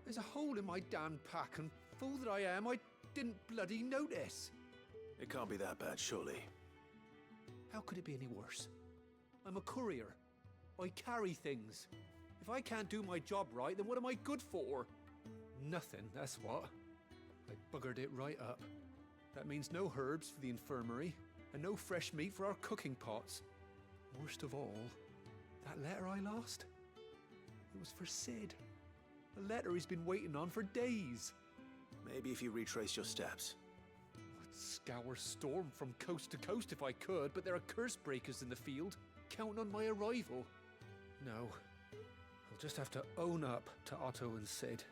There's a hole in my damn pack, and fool that I am, I didn't bloody notice. It can't be that bad, surely. How could it be any worse? I'm a courier. I carry things. If I can't do my job right, then what am I good for? Nothing, that's what. I buggered it right up. That means no herbs for the infirmary, and no fresh meat for our cooking pots. Worst of all, that letter I lost? It was for Sid. A letter he's been waiting on for days. Maybe if you retrace your steps. I'd scour Storm from coast to coast if I could, but there are curse breakers in the field, counting on my arrival. No, I'll just have to own up to Otto and Sid.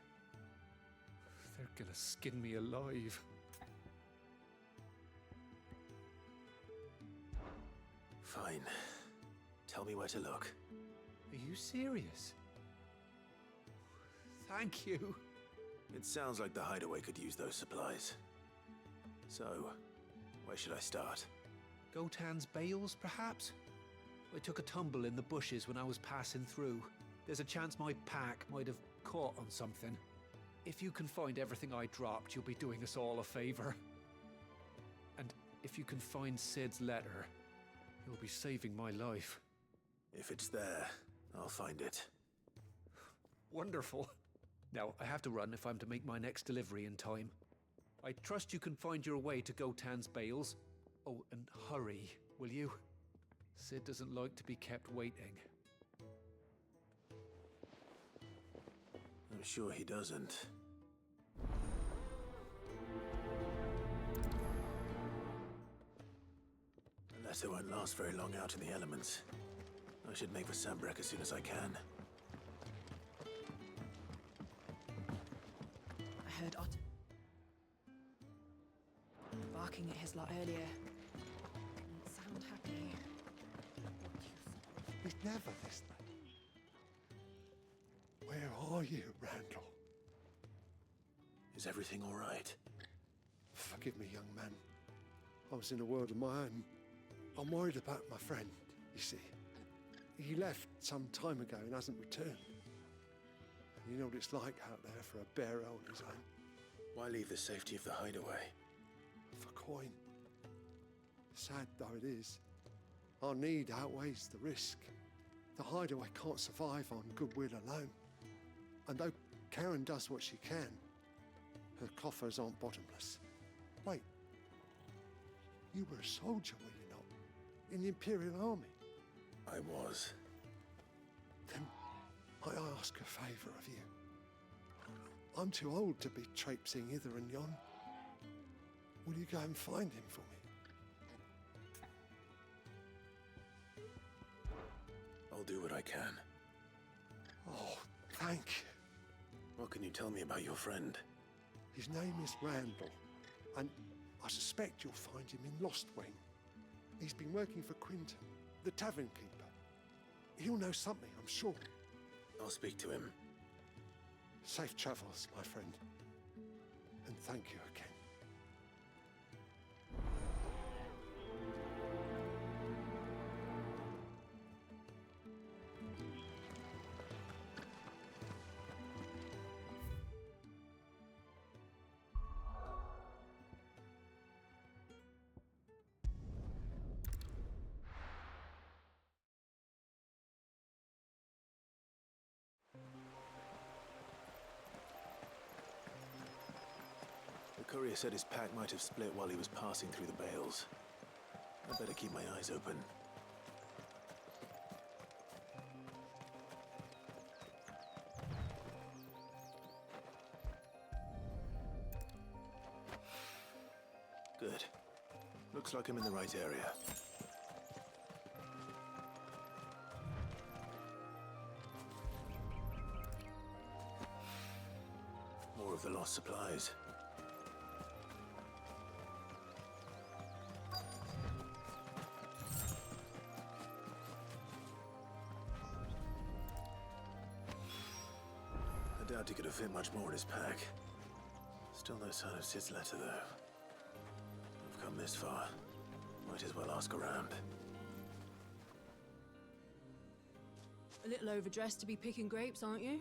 They're gonna skin me alive. Fine. Tell me where to look. Are you serious? Thank you. It sounds like the hideaway could use those supplies. So, where should I start? Gotan's bales, perhaps? I took a tumble in the bushes when I was passing through. There's a chance my pack might have caught on something. If you can find everything I dropped, you'll be doing us all a favor. And if you can find Sid's letter, you'll be saving my life. If it's there, I'll find it. Wonderful. Now, I have to run if I'm to make my next delivery in time. I trust you can find your way to Gotan's bales. Oh, and hurry, will you? Sid doesn't like to be kept waiting. I'm sure he doesn't. The letter won't last very long out in the elements. I should make for Sambrek as soon as I can. I heard Otto barking at his lot earlier. Didn't sound happy. He's never this way. Where are you, Randall? Is everything all right? Forgive me, young man. I was in a world of my own. I'm worried about my friend, you see. He left some time ago and hasn't returned. And you know what it's like out there for a bearer on his own. Why leave the safety of the hideaway? For coin. Sad though it is, our need outweighs the risk. The hideaway can't survive on goodwill alone. And though Karen does what she can, her coffers aren't bottomless. Wait, you were a soldier, were you not? In the Imperial Army? I was. Then I ask a favour of you. I'm too old to be traipsing hither and yon. Will you go and find him for me? I'll do what I can. Oh, thank you. What can you tell me about your friend? His name is Randall, and I suspect you'll find him in Lostwing. He's been working for Quinton, the tavern keeper. He'll know something, I'm sure. I'll speak to him. Safe travels, my friend. And thank you again. The courier said his pack might have split while he was passing through the bales. I better keep my eyes open. Good. Looks like I'm in the right area. More of the lost supplies. I doubt he could have fit much more in his pack. Still no sign of Sid's letter, though. I've come this far. Might as well ask around. A little overdressed to be picking grapes, aren't you?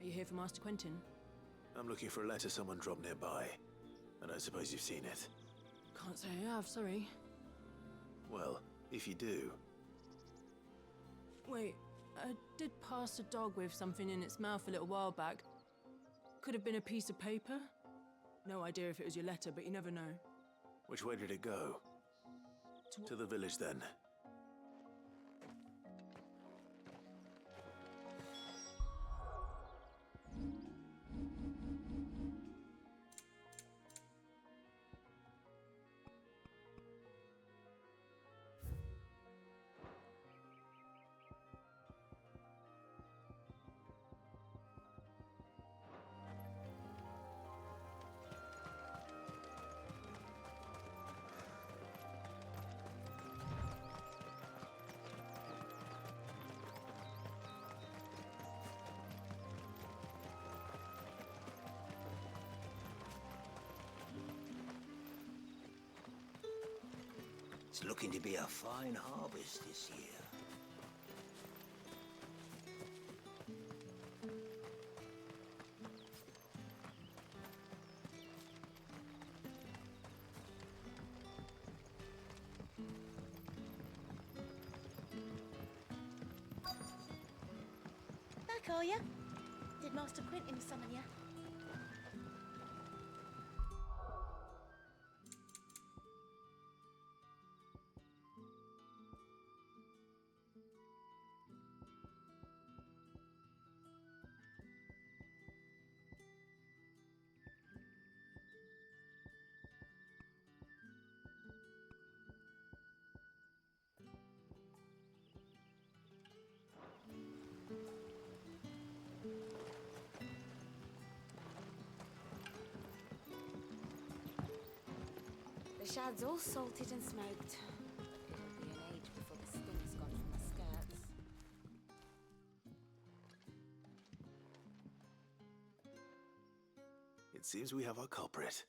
Are you here for Master Quentin? I'm looking for a letter someone dropped nearby. And I suppose you've seen it. Can't say I have, sorry. Well, if you do, Wait, I did pass a dog with something in its mouth a little while back. Could have been a piece of paper. No idea if it was your letter, but you never know. which way did it go? To the village, then. It's looking to be a fine harvest this year. Back, are ya? Did Master Quentin summon ya? The shad's all salted and smoked. It'll be an age before the sting's gone from the skirts. It seems we have our culprit.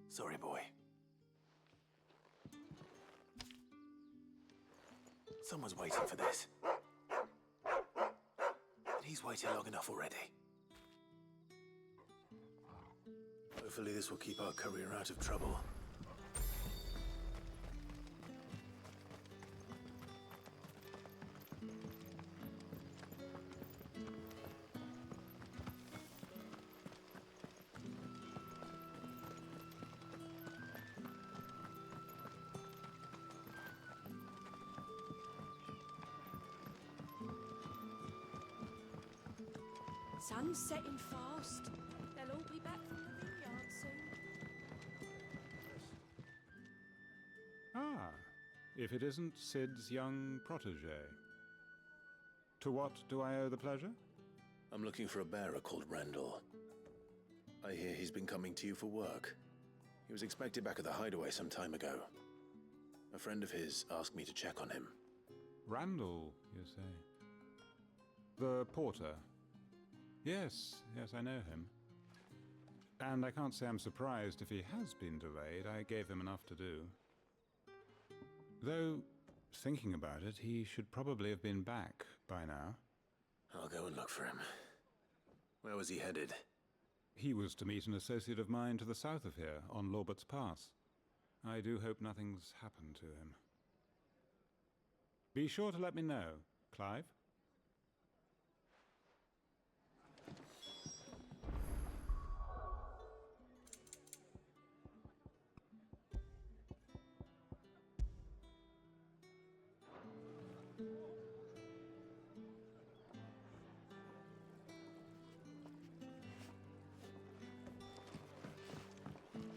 Sorry, boy. Someone's waiting for this. And he's waited long enough already. Hopefully this will keep our courier out of trouble. Sun's setting fast. They'll all be back from the vineyard soon. Ah, if it isn't Sid's young protege. To what do I owe the pleasure? I'm looking for a bearer called Randall. I hear he's been coming to you for work. He was expected back at the hideaway some time ago. A friend of his asked me to check on him. Randall, you say? The porter? Yes, I know him. And I can't say I'm surprised if he has been delayed. I gave him enough to do. Though, thinking about it, he should probably have been back by now. I'll go and look for him. Where was he headed? He was to meet an associate of mine to the south of here, on Lorbert's Pass. I do hope nothing's happened to him. Be sure to let me know, Clive.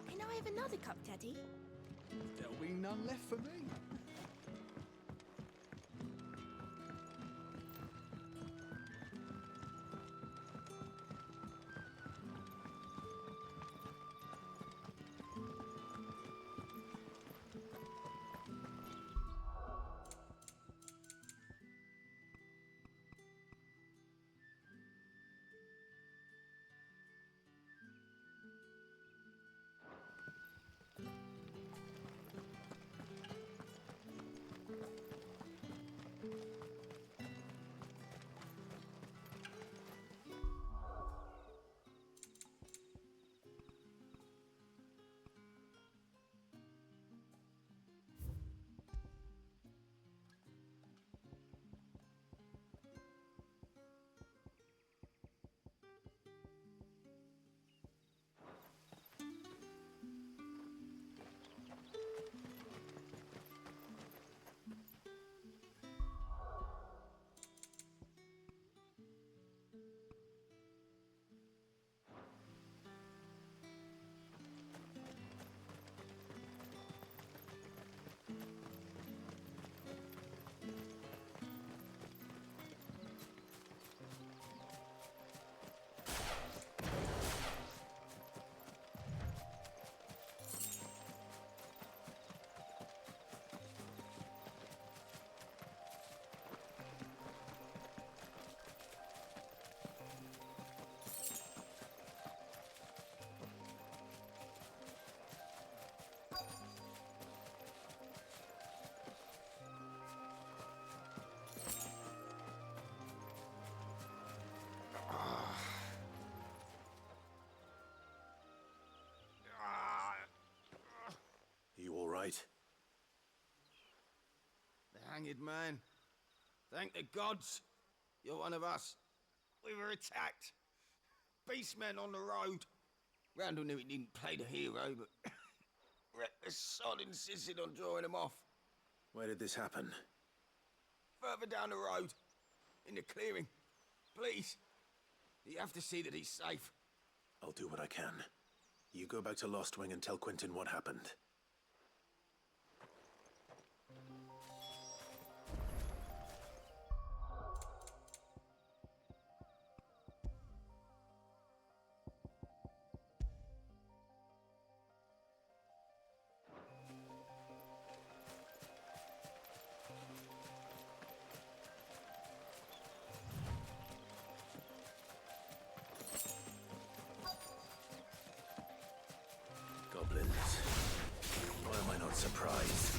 Can I have another cup, Daddy? There'll be none left for me. disappointed, man. Thank the gods. You're one of us. We were attacked. Beastmen on the road. Randall knew he didn't play the hero, but reckless sod insisted on drawing him off. Where did this happen? Further down the road. In the clearing. Please. You have to see that he's safe. I'll do what I can. You go back to Lost Wing and tell Quentin what happened. Goblins. Why am I not surprised?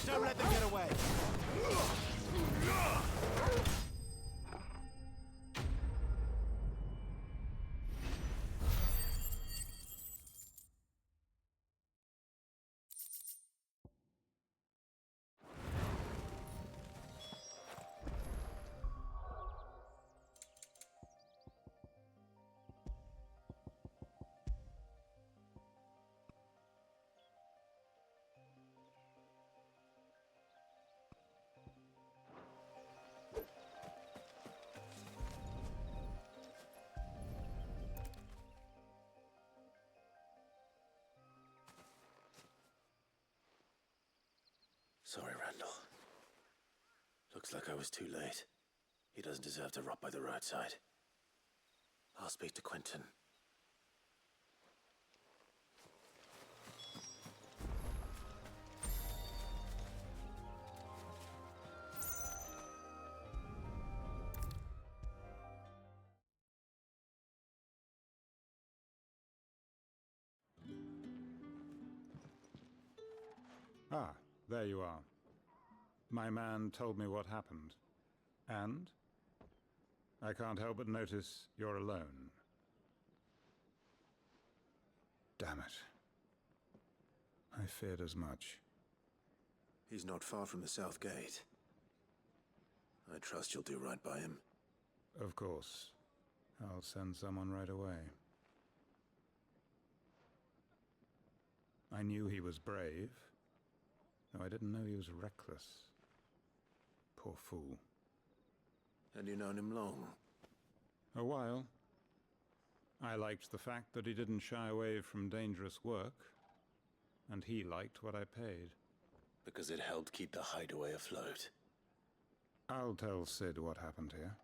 Don't let them get away. Sorry, Randall. Looks like I was too late. He doesn't deserve to rot by the roadside. I'll speak to Quentin. Ah, there you are. My man told me what happened. And? I can't help but notice you're alone. Damn it. I feared as much. He's not far from the South Gate. I trust you'll do right by him. Of course. I'll send someone right away. I knew he was brave, though I didn't know he was reckless. Poor fool. Had you known him long? A while. I liked the fact that he didn't shy away from dangerous work, and he liked what I paid. Because it helped keep the hideaway afloat. I'll tell Sid what happened here.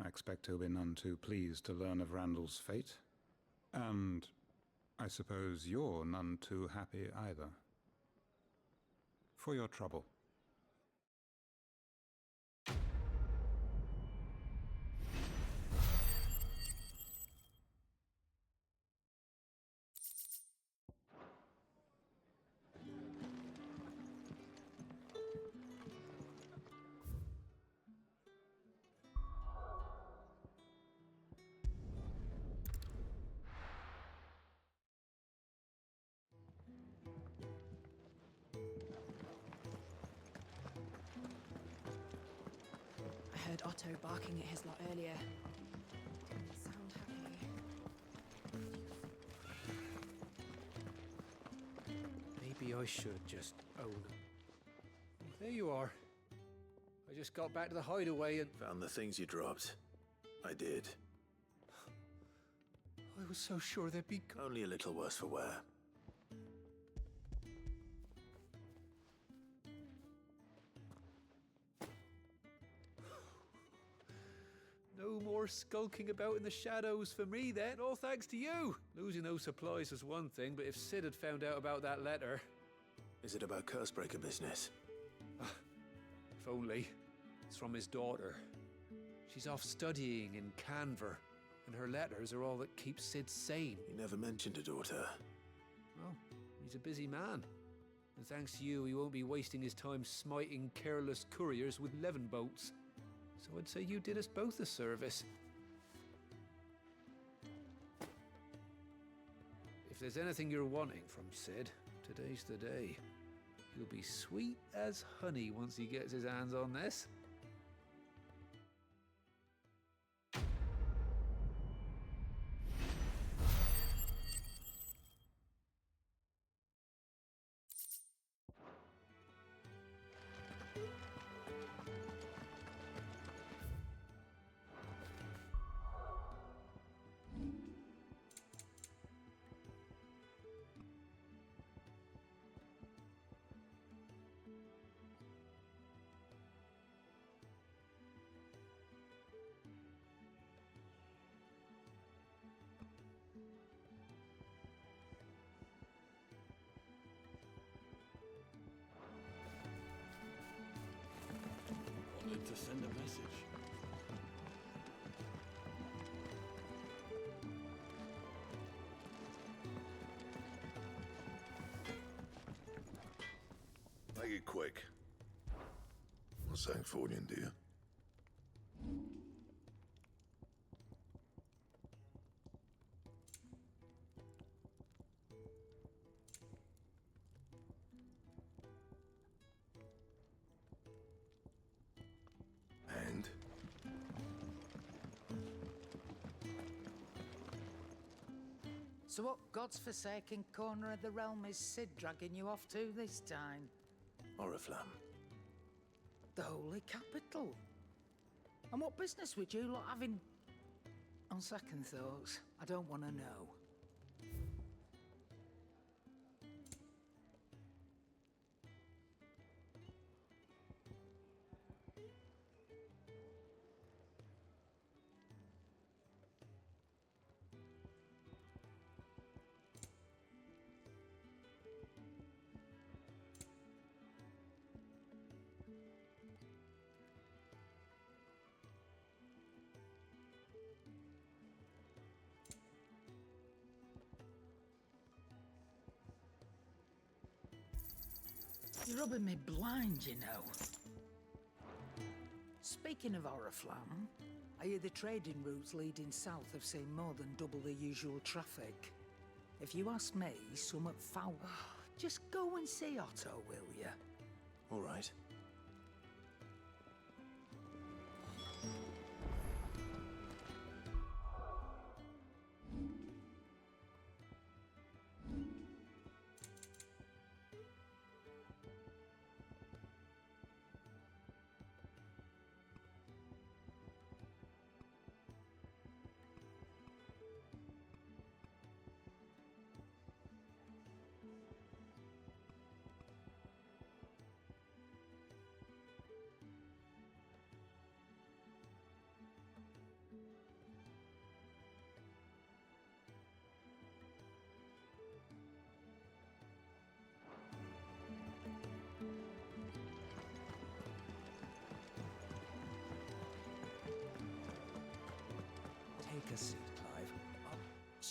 I expect he'll be none too pleased to learn of Randall's fate. And I suppose you're none too happy either. For your trouble. I heard Otto barking at his lot earlier. Didn't sound happy. Maybe I should just own him. There you are. I just got back to the hideaway and Found the things you dropped. I did. I was so sure they'd be Only a little worse for wear. No more skulking about in the shadows for me then, all thanks to you. Losing those supplies was one thing, but if Sid had found out about that letter... Is it about Cursebreaker business? If only. It's from his daughter. She's off studying in Canver, and her letters are all that keeps Sid sane. He never mentioned a daughter. Well, he's a busy man. And thanks to you, he won't be wasting his time smiting careless couriers with levin bolts. So I'd say you did us both a service. If there's anything you're wanting from Sid, today's the day. He'll be sweet as honey once he gets his hands on this. Wanted to send a message. Make it quick. Not saying Fordian, do you? And? So what God's forsaken corner of the realm is Sid dragging you off to this time? Oriflamme. The Holy Capital. And what business would you lot have in... On second thoughts, I don't want to know. You're rubbing me blind, you know. Speaking of Oriflamme, I hear the trading routes leading south have seen more than double the usual traffic. If you ask me, somewhat foul. Just go and see Otto, will you? All right.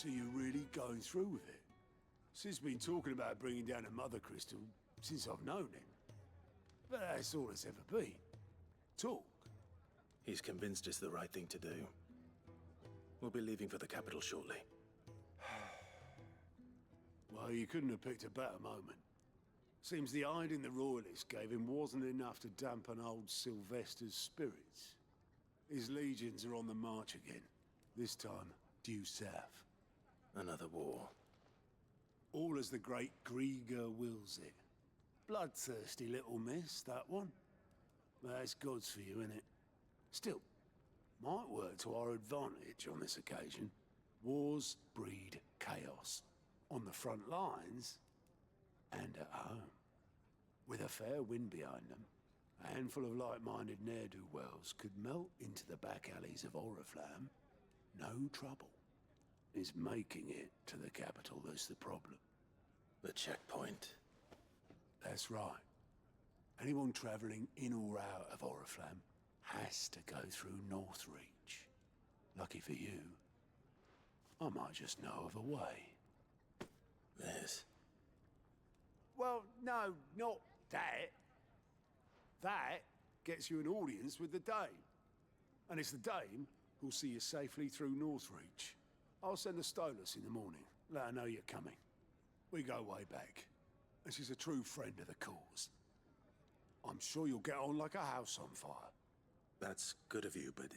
So you're really going through with it? Sid's been talking about bringing down a mother crystal since I've known him. But that's all it's ever been. Talk. He's convinced it's the right thing to do. We'll be leaving for the capital shortly. Well, you couldn't have picked a better moment. Seems the hiding the Royalists gave him wasn't enough to dampen old Sylvester's spirits. His legions are on the march again, this time due south. Another war. All as the great Grieger wills it. Bloodthirsty little miss, that one. But that's God's for you, innit? Still, might work to our advantage on this occasion. Wars breed chaos. On the front lines, and at home. With a fair wind behind them, a handful of like-minded ne'er-do-wells could melt into the back alleys of Oriflamme. No trouble. It's making it to the capital that's the problem. The checkpoint. That's right. Anyone travelling in or out of Oriflamme has to go through Northreach. Lucky for you, I might just know of a way. Yes. Well, no, not that. That gets you an audience with the Dame. And it's the Dame who'll see you safely through Northreach. I'll send a Stolas in the morning. Let her know you're coming. We go way back. And she's a true friend of the cause. I'm sure you'll get on like a house on fire. That's good of you, but...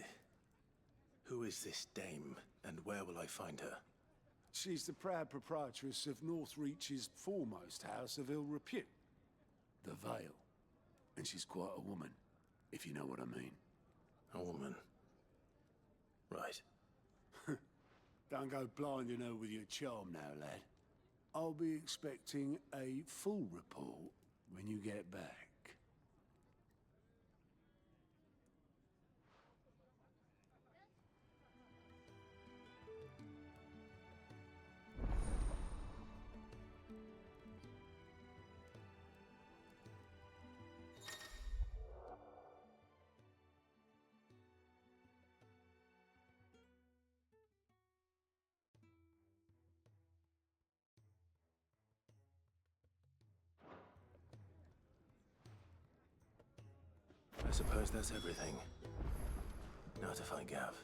who is this Dame, and where will I find her? She's the proud proprietress of Northreach's foremost house of ill repute, the Vale. And she's quite a woman, if you know what I mean. A woman. Right. Don't go blinding her with your charm now, lad. I'll be expecting a full report when you get back. I suppose that's everything. Now to find Gav.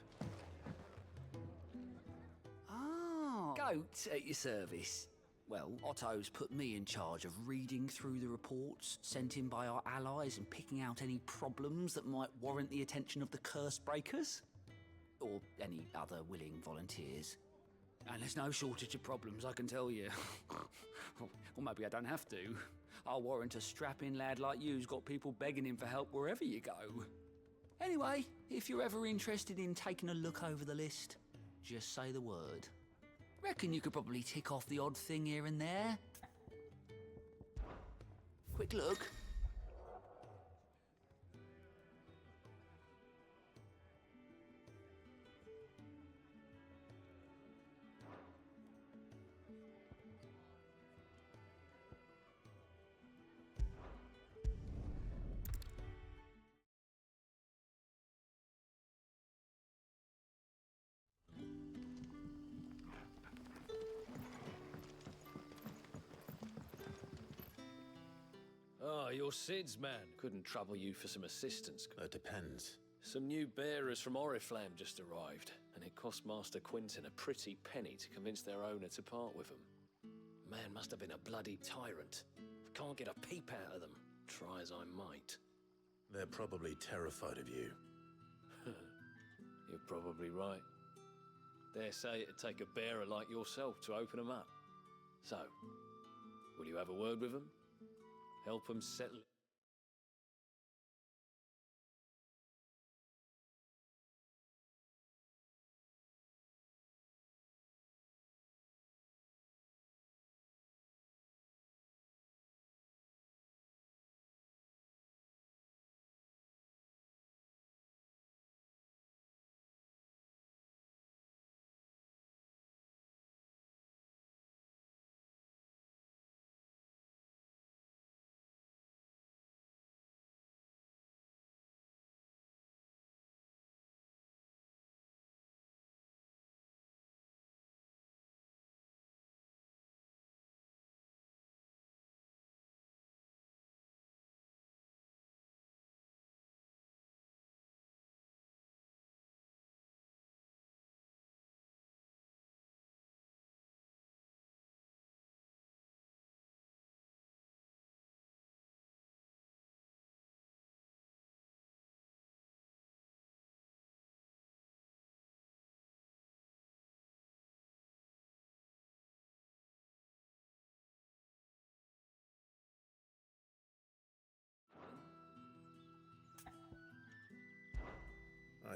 Ah, goat at your service. Well, Otto's put me in charge of reading through the reports sent in by our allies and picking out any problems that might warrant the attention of the curse breakers. Or any other willing volunteers. And there's no shortage of problems, I can tell you. Or maybe I don't have to. I'll warrant a strapping lad like you's got people begging him for help wherever you go. Anyway, if you're ever interested in taking a look over the list, just say the word. Reckon you could probably tick off the odd thing here and there. Quick look. Ah, you're Sid's man. Couldn't trouble you for some assistance. It depends. Some new bearers from Oriflamme just arrived, and it cost Master Quinton a pretty penny to convince their owner to part with them. Man must have been a bloody tyrant. Can't get a peep out of them, try as I might. They're probably terrified of you. You're probably right. Dare say it'd take a bearer like yourself to open them up. So, will you have a word with them? Help them settle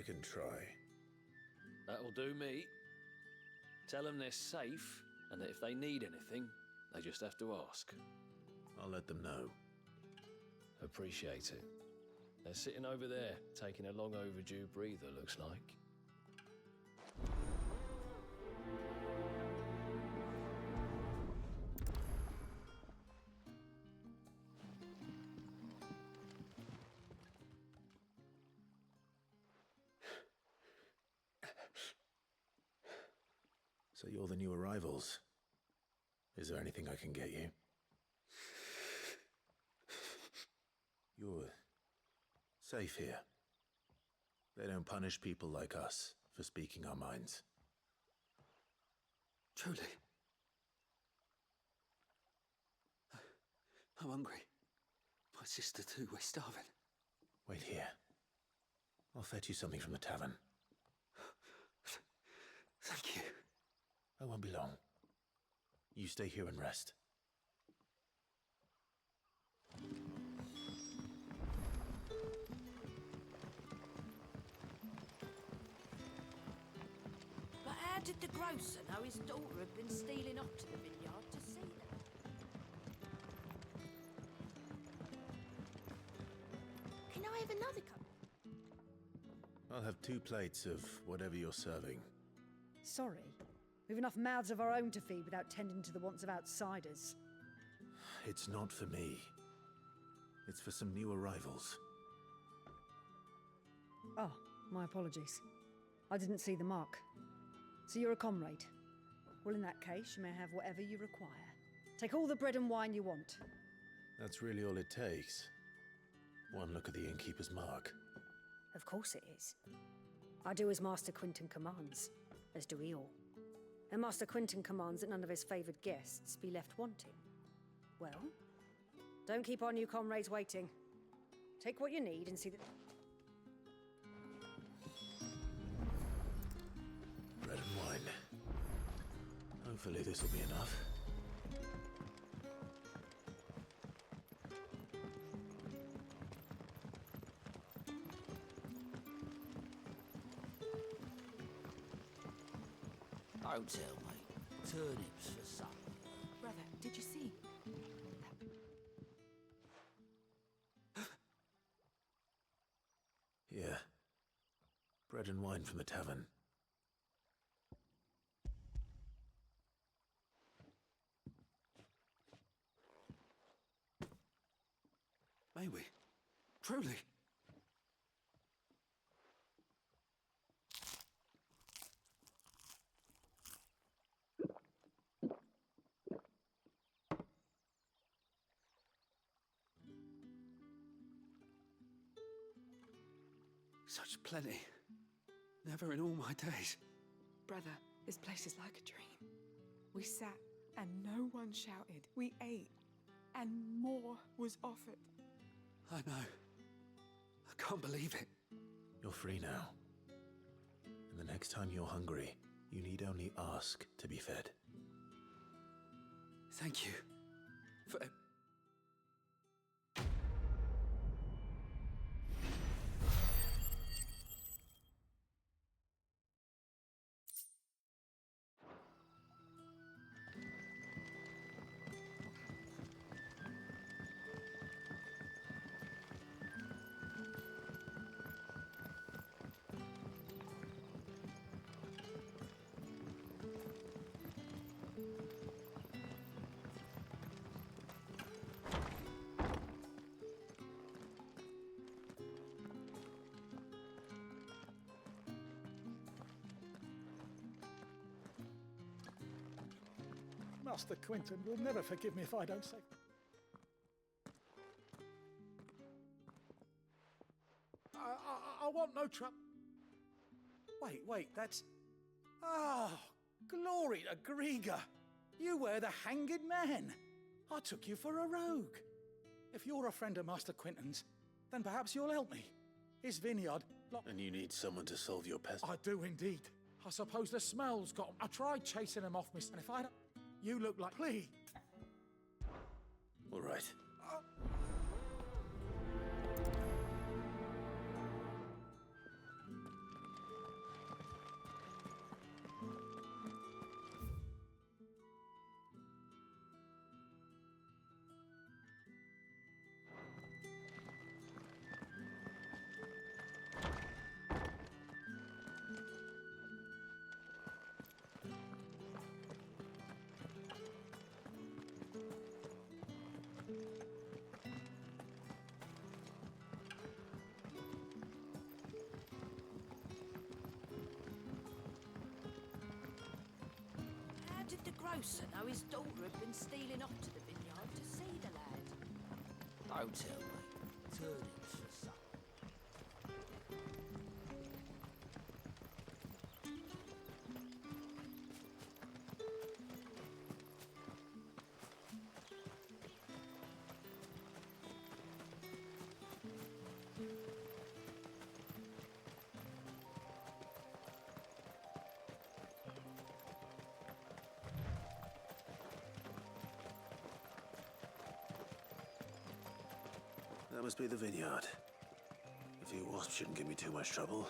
can try. That'll do me. Tell them they're safe, and that if they need anything, they just have to ask. I'll let them know. Appreciate it. They're sitting over there, taking a long overdue breather, looks like. So you're the new arrivals. Is there anything I can get you? You're safe here. They don't punish people like us for speaking our minds. Truly. I'm hungry. My sister too, we're starving. Wait here. I'll fetch you something from the tavern. Thank you. I won't be long. You stay here and rest. But how did the grocer know his daughter had been stealing off to the vineyard to see them? Can I have another cup? I'll have 2 plates of whatever you're serving. Sorry. We've enough mouths of our own to feed without tending to the wants of outsiders. It's not for me. It's for some new arrivals. Oh, my apologies. I didn't see the mark. So you're a comrade? Well, in that case, you may have whatever you require. Take all the bread and wine you want. That's really all it takes. One look at the innkeeper's mark. Of course it is. I do as Master Quinton commands, as do we all. And Master Quinton commands that none of his favoured guests be left wanting. Well, don't keep our new comrades waiting. Take what you need and see that... Bread and wine. Hopefully this will be enough. Don't tell me. Turnips for supper. Brother, did you see? Yeah. Bread and wine from the tavern. May we? Truly? Such plenty. Never in all my days. Brother, this place is like a dream. We sat and no one shouted. We ate and more was offered. I know. I can't believe it. You're free now. And the next time you're hungry, you need only ask to be fed. Thank you for... Master Quinton will never forgive me if I don't say... I want no trouble. Wait, that's... Oh, glory to Griga! You were the hanged man. I took you for a rogue. If you're a friend of Master Quinton's, then perhaps you'll help me. His vineyard... And you need someone to solve your pest... I do indeed. I suppose the smell's got... I tried chasing him off, miss, and if I don't... You look like... Please! All right. grocer know his daughter had been stealing off to the vineyard to see the lad? Don't tell me. Turnings for supper. That must be the vineyard. A few wasps shouldn't give me too much trouble.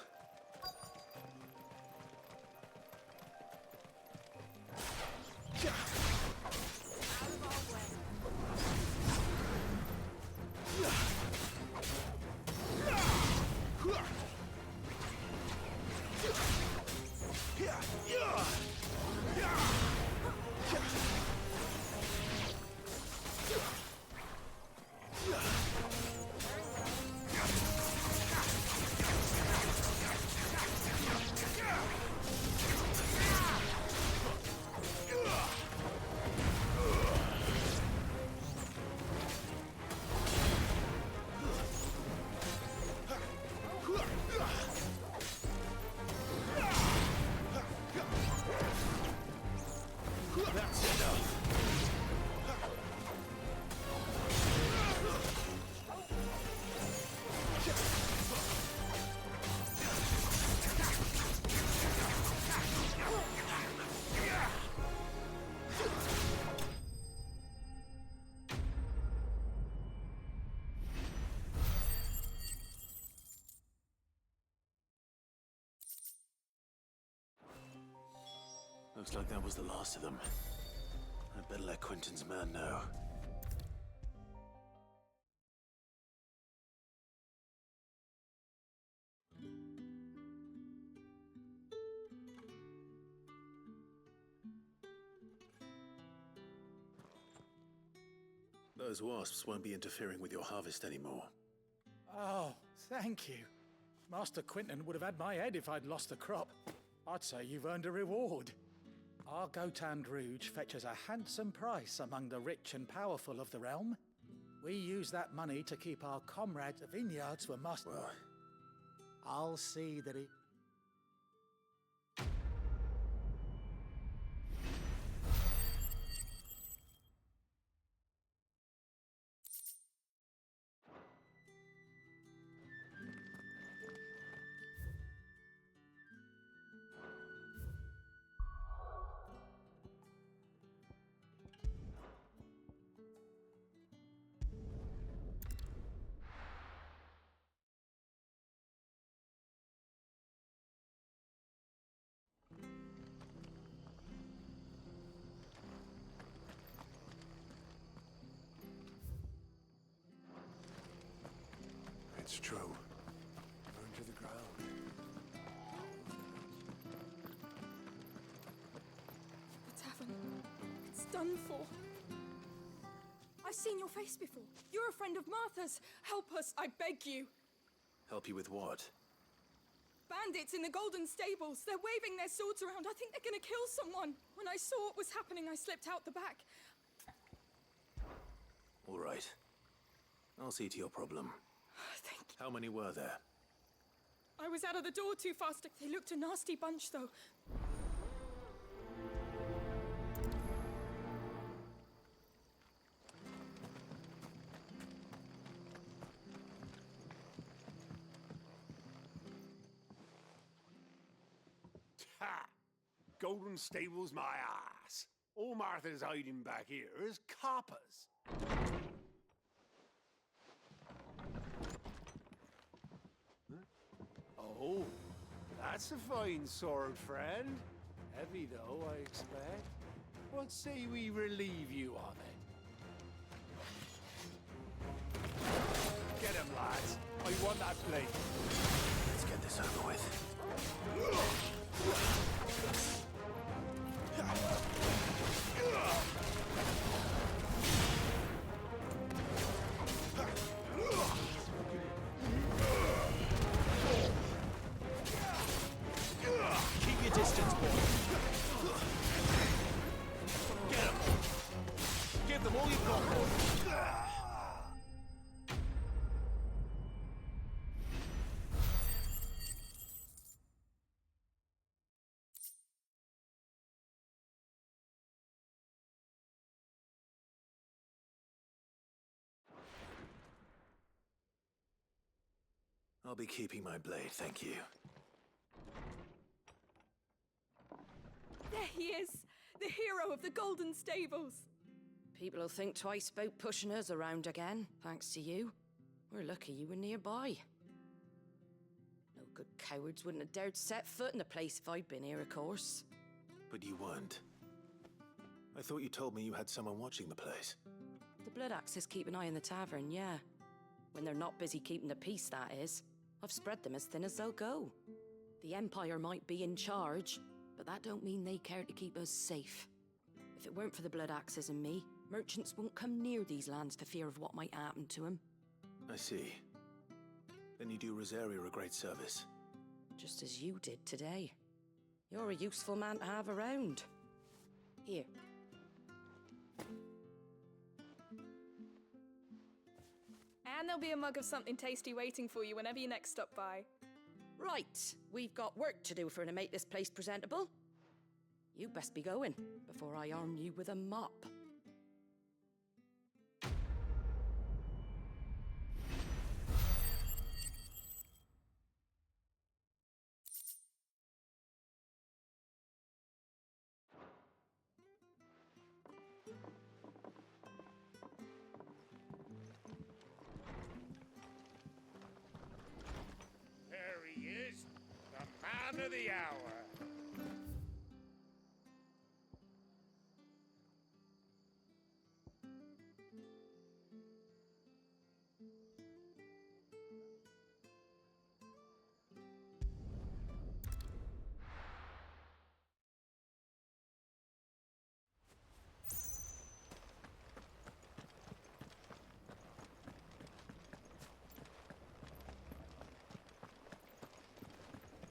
Looks like that was the last of them. I'd better let Quentin's man know. Those wasps won't be interfering with your harvest anymore. Oh, thank you. Master Quentin would have had my head if I'd lost the crop. I'd say you've earned a reward. Our Gotand Rouge fetches a handsome price among the rich and powerful of the realm. We use that money to keep our comrades' vineyards for Master... Well, I'll see that it... It's true. Burned to the ground. The tavern. It's done for. I've seen your face before. You're a friend of Martha's. Help us, I beg you. help you with what? Bandits in the Golden Stables. They're waving their swords around. I think they're gonna kill someone. When I saw what was happening, I slipped out the back. All right. I'll see to your problem. Thank you. How many were there? I was out of the door too fast. They looked a nasty bunch, though. Ha! Golden Stables, my ass. All Martha's hiding back here is coppers. Oh, that's a fine sword, friend. Heavy, though, I expect. What say we relieve you of it? Get him, lads. I want that blade. Let's get this over with. Keep your distance, boy. I'll be keeping my blade, thank you. There he is! The hero of the Golden Stables! People will think twice about pushing us around again, thanks to you. We're lucky you were nearby. No good cowards wouldn't have dared set foot in the place if I'd been here, of course. But you weren't. I thought you told me you had someone watching the place. The Blood Axes keep an eye on the tavern, yeah. When they're not busy keeping the peace, that is. I've spread them as thin as they'll go. The Empire might be in charge, but that don't mean they care to keep us safe. If it weren't for the Blood Axes and me, merchants won't come near these lands for fear of what might happen to them. I see. Then you do Rosaria a great service. Just as you did today. You're a useful man to have around. Here. And there'll be a mug of something tasty waiting for you whenever you next stop by. Right, we've got work to do for to make this place presentable. You best be going before I arm you with a mop. There he is, the man of the hour.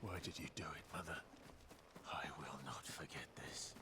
Why did you do it, Mother? I will not forget this.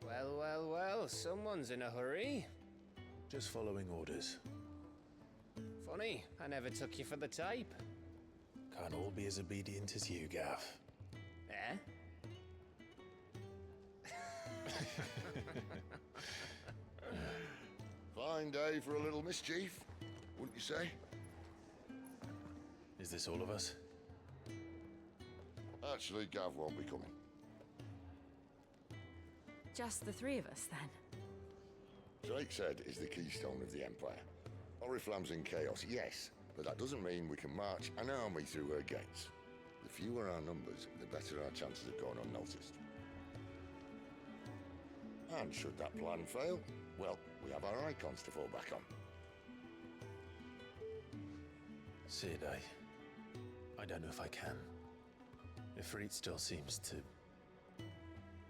Well, well, well, someone's in a hurry. Just following orders. Funny, I never took you for the type. Can't all be as obedient as you, Gav. Eh? Fine day for a little mischief, wouldn't you say? Is this all of us? Actually, Gav won't be coming. Just the three of us, then? Drake's Head is the keystone of the Empire. Oriflamme's in chaos, yes, but that doesn't mean we can march an army through her gates. The fewer our numbers, the better our chances of going unnoticed. And should that plan fail, well, we have our icons to fall back on. Sid, I don't know if I can. Ifrit still seems to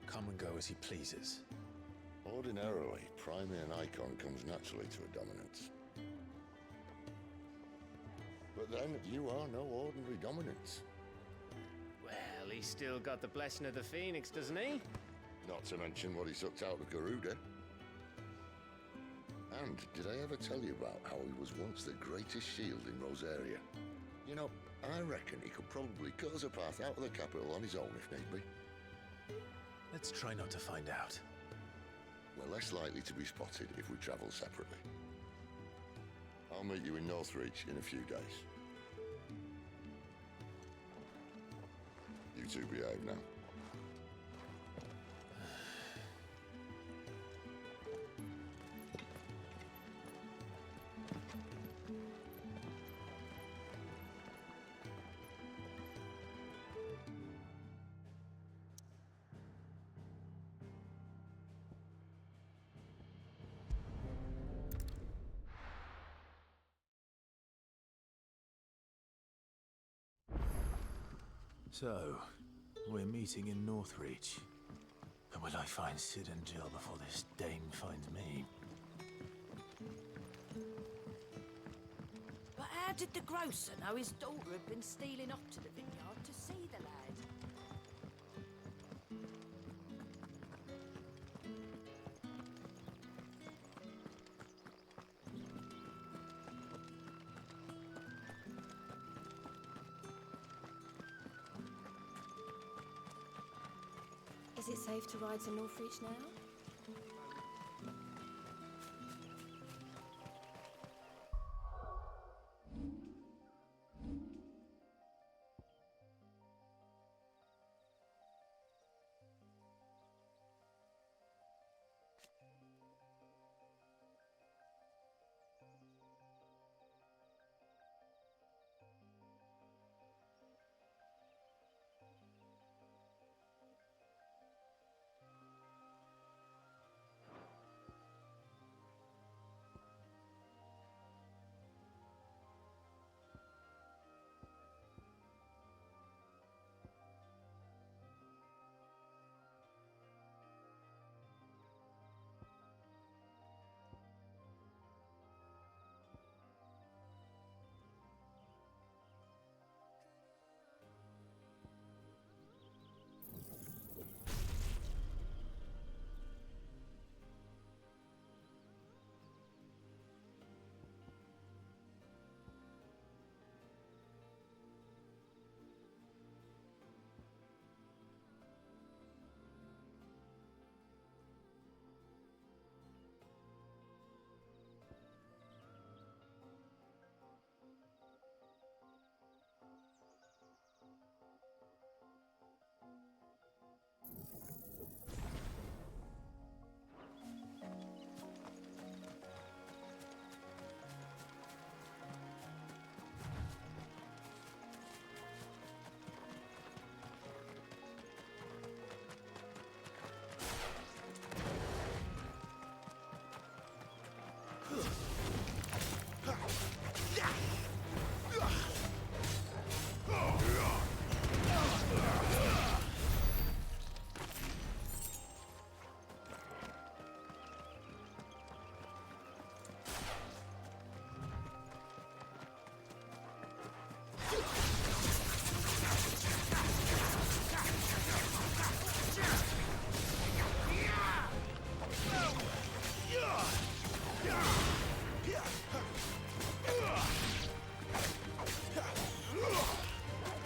come and go as he pleases. Ordinarily, priming an icon comes naturally to a dominance. But then, you are no ordinary dominance. Well, he's still got the blessing of the Phoenix, doesn't he? Not to mention what he sucked out of Garuda. And did I ever tell you about how he was once the greatest shield in Rosaria? You know, I reckon he could probably cut us a path out of the capital on his own if need be. Let's try not to find out. We're less likely to be spotted if we travel separately. I'll meet you in Northreach in a few days. You two behave now. So, we're meeting in Northreach. And will I find Sid and Jill before this dame finds me? But how did the grocer know his daughter had been stealing off to the vineyard to see the lad? Is it safe to ride to Northreach now?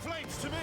Flames to me!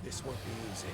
This won't be easy.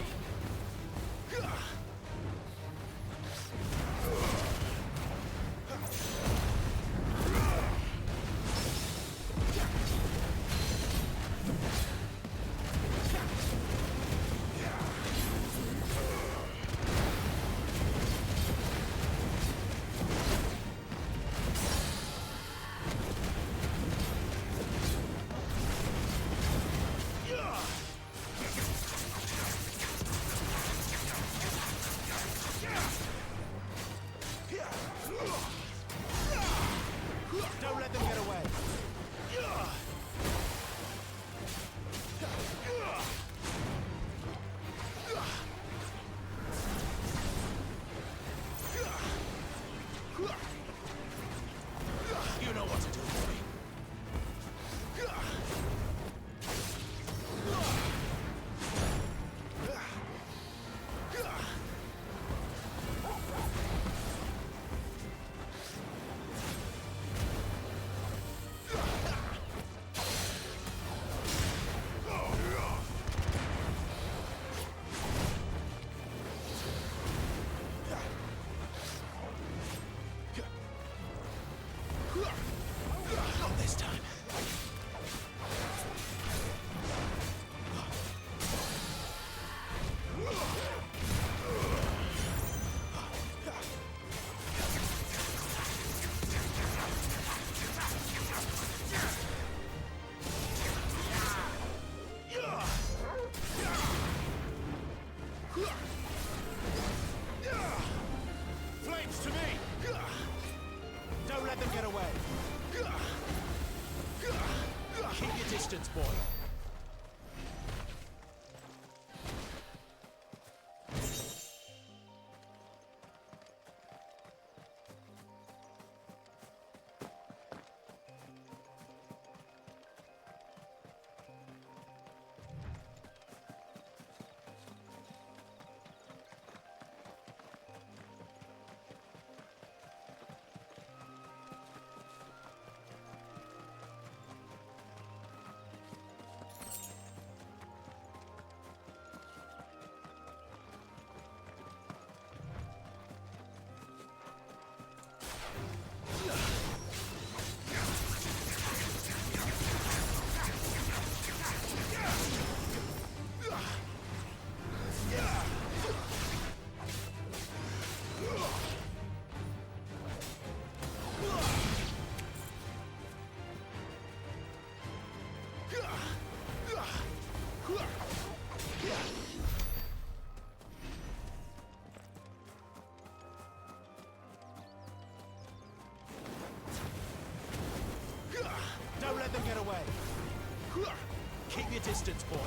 distance, boy.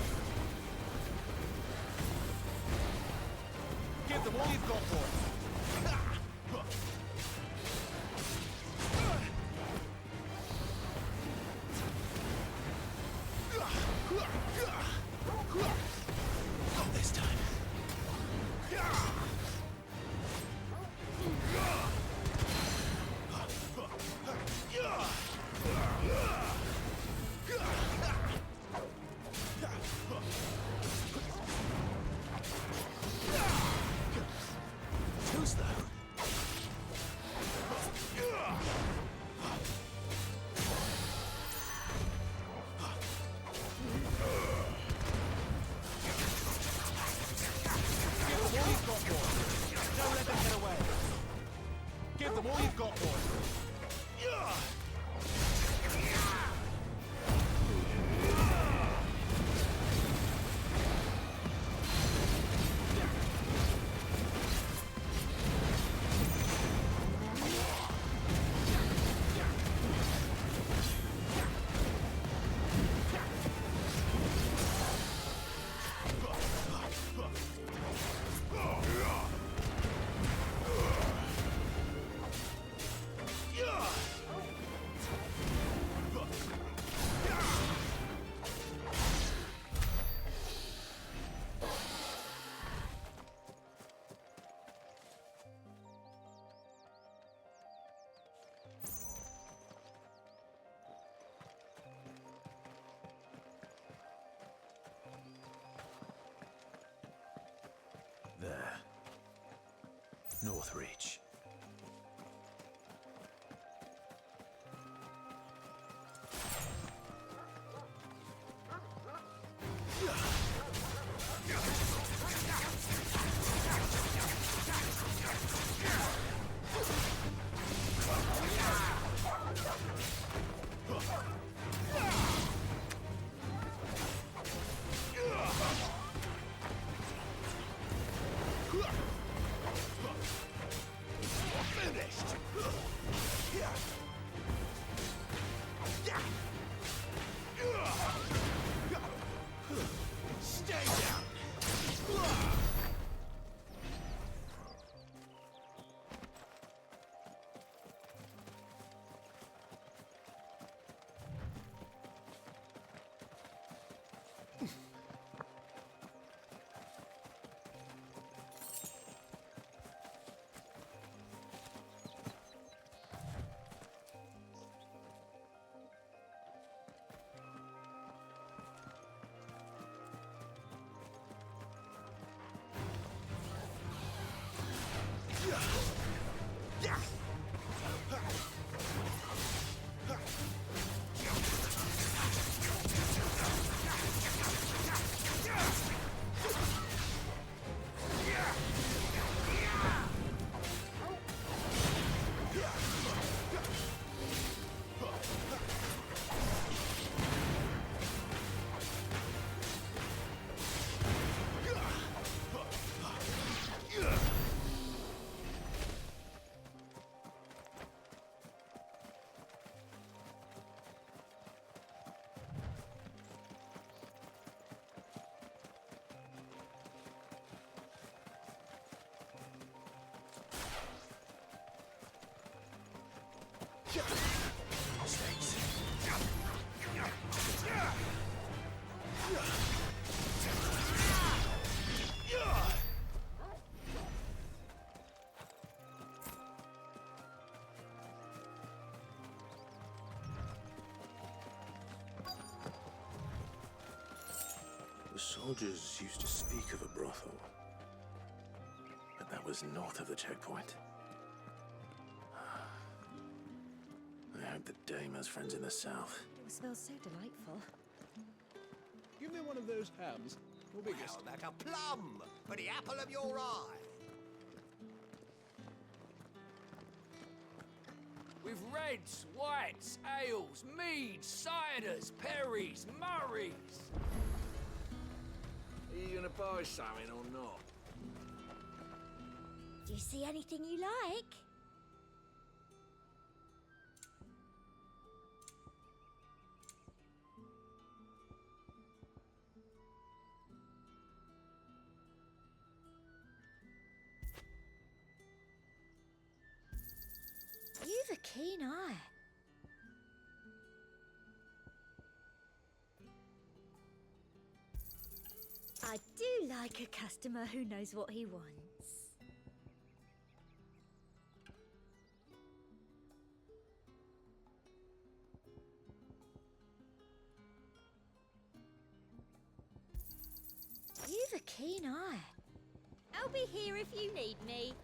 Give them all you've got, boy. Not this time. Too slow. Give them all you've got, boy. There. Northreach. Stay down! The soldiers used to speak of a brothel, but that was north of the checkpoint. I hope that Dame has friends in the south. It smells so delightful. Give me one of those hams. Your biggest. Well, like a plum for the apple of your eye. With reds, whites, ales, meads, ciders, perries, murrays. Are you gonna buy something or not? Do you see anything you like? keen eye. I do like a customer who knows what he wants. You've a keen eye. I'll be here if you need me.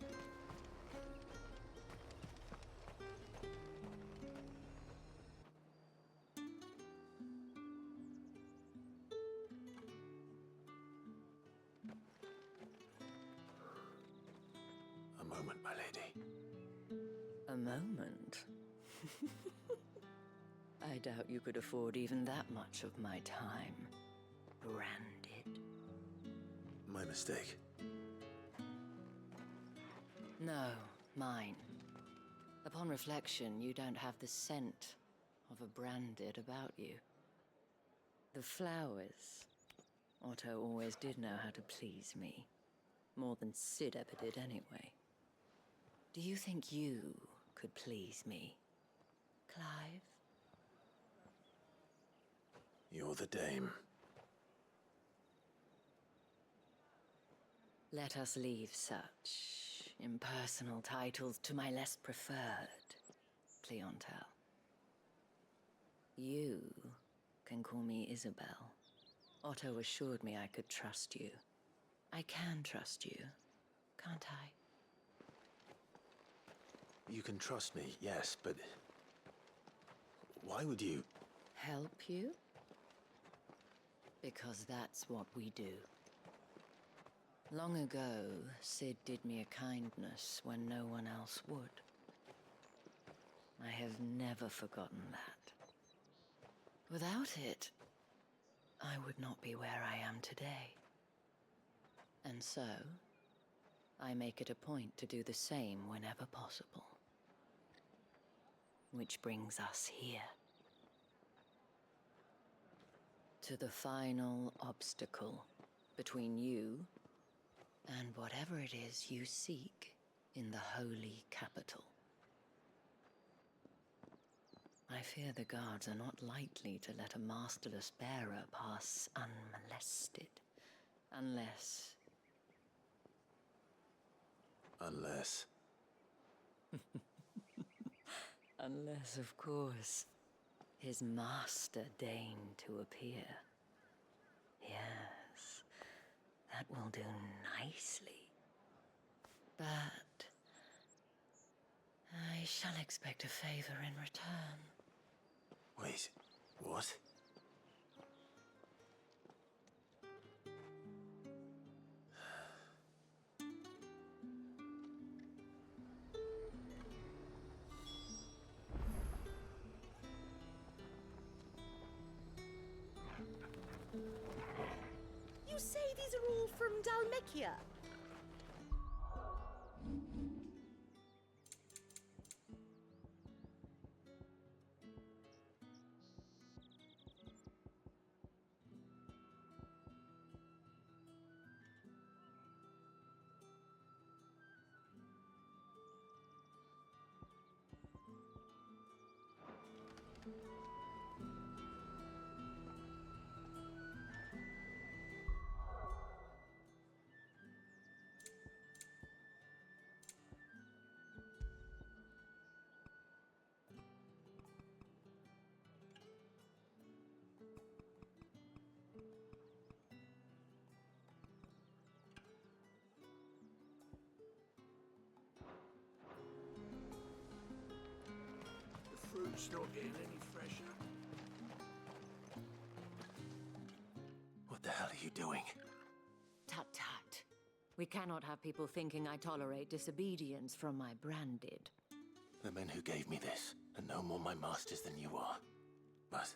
A moment, my lady. A moment? I doubt you could afford even that much of my time. Branded. My mistake. No, mine. Upon reflection, you don't have the scent of a branded about you. The flowers. Otto always did know how to please me. More than Sid ever did anyway. Do you think you could please me, Clive? You're the dame. Let us leave such impersonal titles to my less preferred clientele. You can call me Isabel. Otto assured me I could trust you. I can trust you, can't I? You can trust me, yes, but why would you? Help you? Because that's what we do. Long ago, Sid did me a kindness when no one else would. I have never forgotten that. Without it, I would not be where I am today. And so, I make it a point to do the same whenever possible. Which brings us here. To the final obstacle between you and whatever it is you seek in the holy capital. I fear the guards are not likely to let a masterless bearer pass unmolested, unless... Unless... Unless, of course, his master deigned to appear. Yes, that will do nicely. But I shall expect a favor in return. Wait, what? You say these are all from Dalmekia? The fruit's not getting any fresher. What the hell are you doing? Tut tut. We cannot have people thinking I tolerate disobedience from my branded. The men who gave me this are no more my masters than you are. But...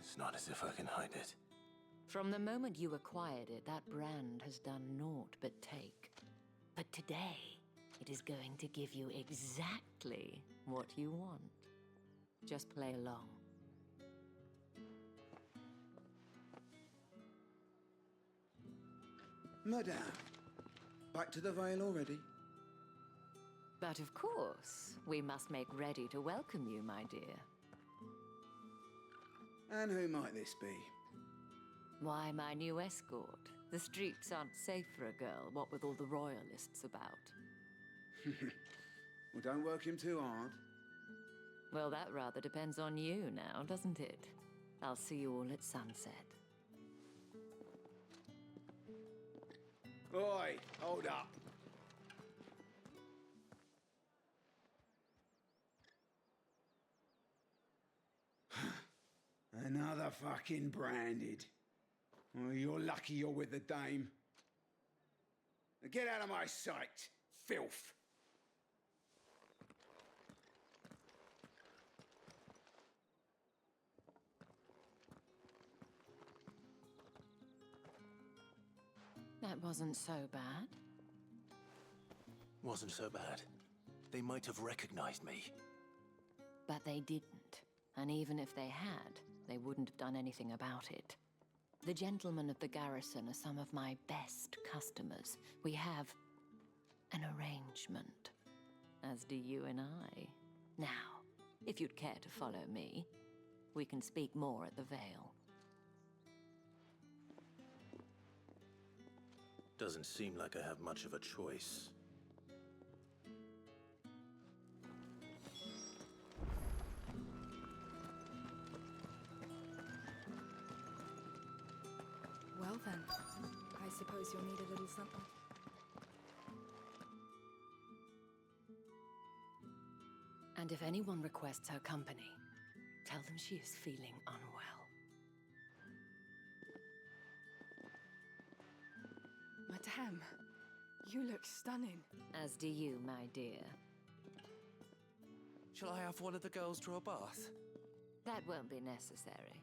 it's not as if I can hide it. From the moment you acquired it, that brand has done naught but take. But today, it is going to give you exactly what you want. Just play along. Madame, back to the Vale already? But of course, we must make ready to welcome you, my dear. And who might this be? Why, my new escort. The streets aren't safe for a girl, what with all the royalists about. Well, don't work him too hard. Well, that rather depends on you now, doesn't it? I'll see you all at sunset. Oi, hold up. Another fucking branded. Well, you're lucky you're with the dame. Now get out of my sight, filth. That wasn't so bad. Wasn't so bad. They might have recognized me. But they didn't. And even if they had, they wouldn't have done anything about it. The gentlemen of the garrison are some of my best customers. We have an arrangement, as do you and I. Now, if you'd care to follow me, we can speak more at the Vale. Doesn't seem like I have much of a choice. Well then, I suppose you'll need a little something. And if anyone requests her company, tell them she is feeling unwell. Madame, you look stunning. As do you, my dear. Shall I have one of the girls draw a bath? That won't be necessary.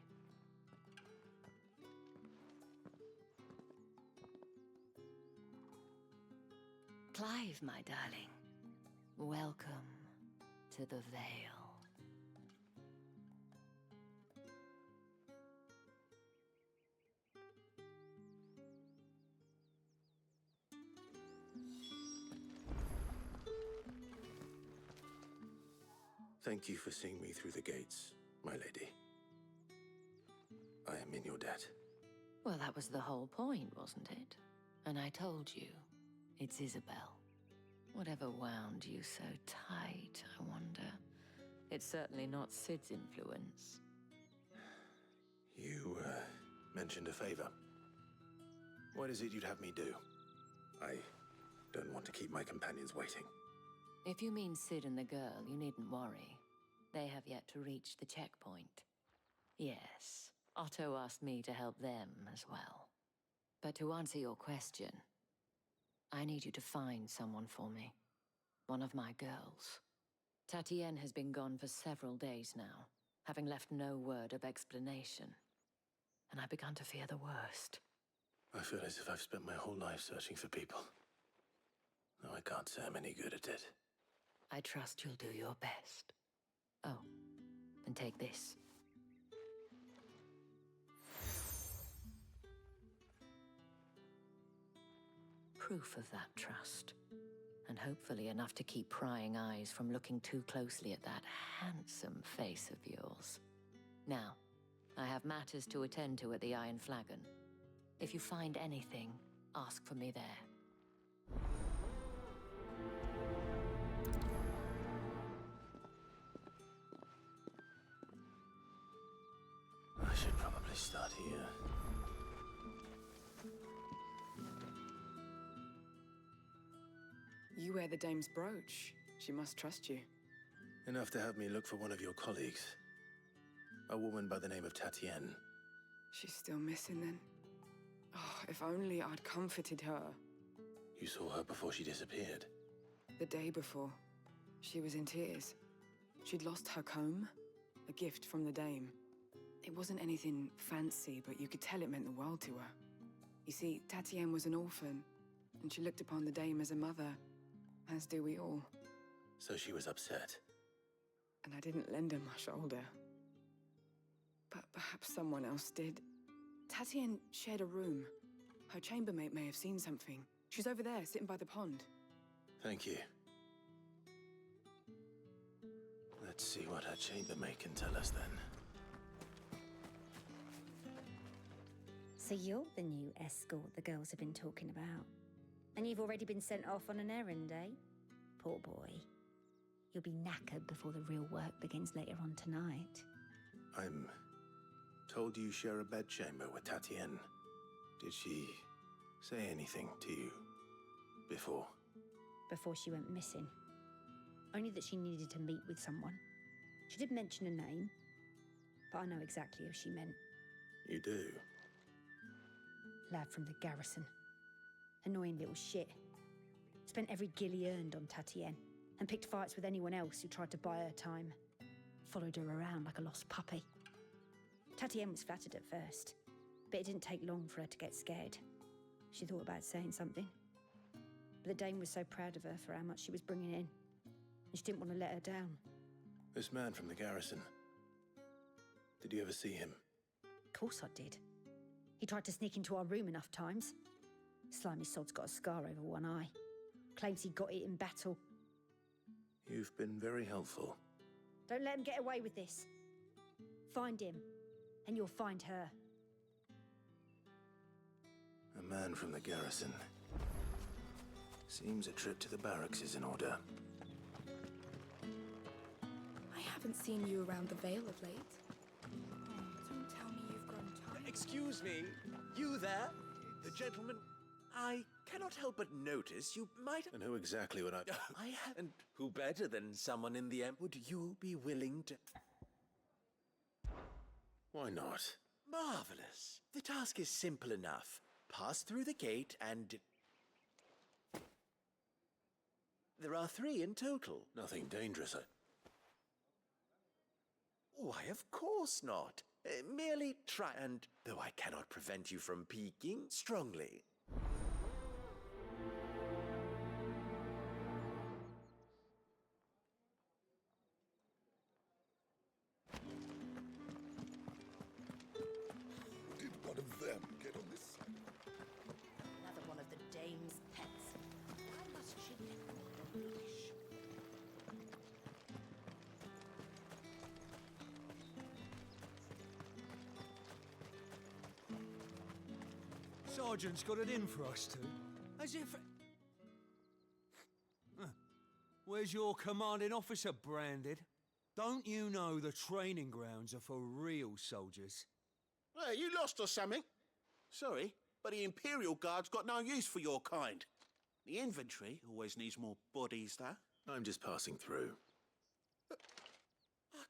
Clive, my darling. Welcome to the Vale. Thank you for seeing me through the gates, my lady. I am in your debt. Well, that was the whole point, wasn't it? And I told you, it's Isabel. Whatever wound you so tight, I wonder. It's certainly not Sid's influence. You, mentioned a favor. What is it you'd have me do? I don't want to keep my companions waiting. If you mean Sid and the girl, you needn't worry. They have yet to reach the checkpoint. Yes, Otto asked me to help them as well. But to answer your question, I need you to find someone for me. One of my girls. Tatienne has been gone for several days now, having left no word of explanation. And I've begun to fear the worst. I feel as if I've spent my whole life searching for people. No, I can't say I'm any good at it. I trust you'll do your best. Oh, and take this. Proof of that trust. And hopefully enough to keep prying eyes from looking too closely at that handsome face of yours. Now, I have matters to attend to at the Iron Flagon. If you find anything, ask for me there. I should probably start here. You wear the dame's brooch. She must trust you. Enough to have me look for one of your colleagues. A woman by the name of Tatienne. She's still missing then. Oh, if only I'd comforted her. You saw her before she disappeared. The day before, she was in tears. She'd lost her comb, a gift from the dame. It wasn't anything fancy, but you could tell it meant the world to her. You see, Tatienne was an orphan, and she looked upon the dame as a mother, as do we all. So she was upset. And I didn't lend her my shoulder. But perhaps someone else did. Tatienne shared a room. Her chambermaid may have seen something. She's over there, sitting by the pond. Thank you. Let's see what her chambermaid can tell us then. So you're the new escort the girls have been talking about. And you've already been sent off on an errand, eh? Poor boy. You'll be knackered before the real work begins later on tonight. I'm told you share a bedchamber with Tatienne. Did she say anything to you before? Before she went missing. Only that she needed to meet with someone. She did mention a name, but I know exactly who she meant. You do? Lad from the garrison. Annoying little shit. Spent every gil he earned on Tatienne, and picked fights with anyone else who tried to buy her time. Followed her around like a lost puppy. Tatienne was flattered at first, but it didn't take long for her to get scared. She thought about saying something. But the dame was so proud of her for how much she was bringing in, and she didn't want to let her down. This man from the garrison. Did you ever see him? Of course I did. He tried to sneak into our room enough times. Slimy sod's got a scar over one eye. Claims he got it in battle. You've been very helpful. Don't let him get away with this. Find him, and you'll find her. A man from the garrison. Seems a trip to the barracks is in order. I haven't seen you around the Vale of late. Don't tell me you've grown tired. Excuse me, you there? The gentleman... I cannot help but notice you might... And who exactly would I... I have... And who better than someone in the... Would you be willing to... Why not? Marvelous. The task is simple enough. Pass through the gate and... There are 3 in total. Nothing dangerous, Why, of course not. Merely try and... Though I cannot prevent you from peeking strongly. Did one of them get on this side? Another one of the dame's pets. Why must she get them on a leash? Sergeant's got it in for us two. As if... Huh. Where's your commanding officer branded? Don't you know the training grounds are for real soldiers? Hey, you lost or something? Sorry, but the Imperial Guard's got no use for your kind. The infantry always needs more bodies, though. I'm just passing through. I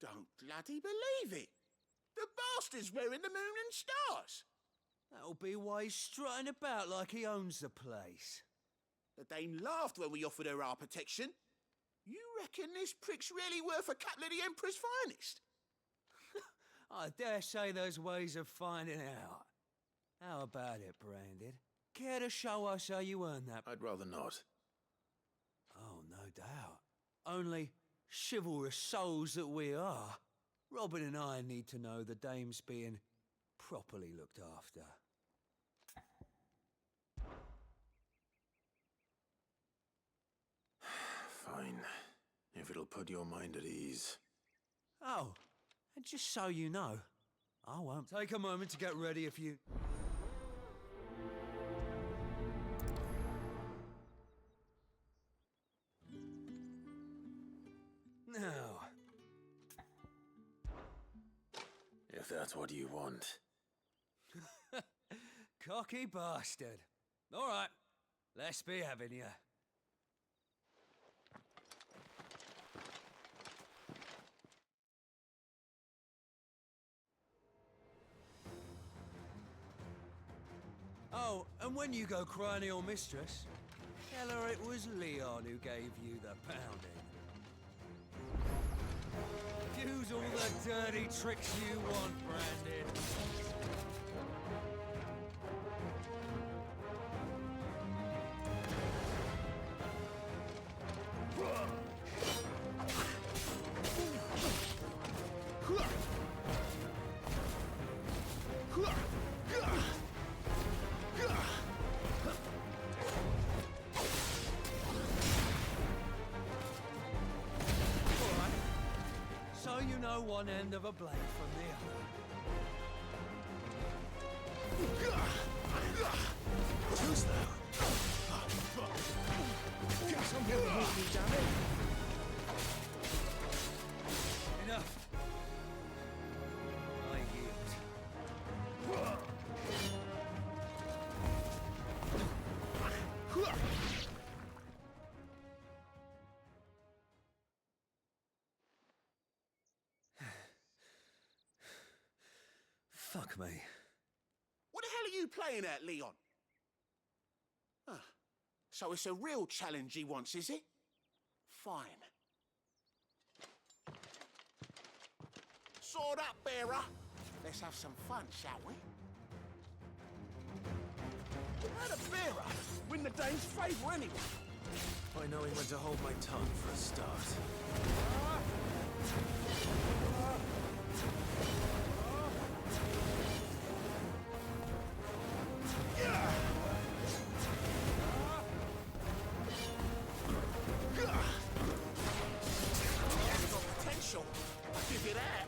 don't bloody believe it. The bastard's wearing the moon and stars. That'll be why he's strutting about like he owns the place. The dame laughed when we offered her our protection. You reckon this prick's really worth a couple of the Emperor's finest? I dare say there's ways of finding out. How about it, Branded? Care to show us how you earn that? I'd rather not. Oh, no doubt. Only chivalrous souls that we are, Robin and I need to know the dame's being properly looked after. Fine. If it'll put your mind at ease. Oh, and just so you know, I won't take a moment to get ready if you... Now... If that's what you want. Cocky bastard. All right, let's be having you. Oh, and when you go crying to your mistress, tell her it was Leon who gave you the pounding. Use all the dirty tricks you want, Branded. one end of a blade from the other. Who's there? Some people need me, damn it. Enough. I yield. Fuck me. What the hell are you playing at, Leon? Ah, so it's a real challenge he wants, is it? Fine. Sword up, bearer. Let's have some fun, shall we? How the bearer win the Dane's favour anyway? By knowing when to hold my tongue for a start. That's got potential. I'll give you that.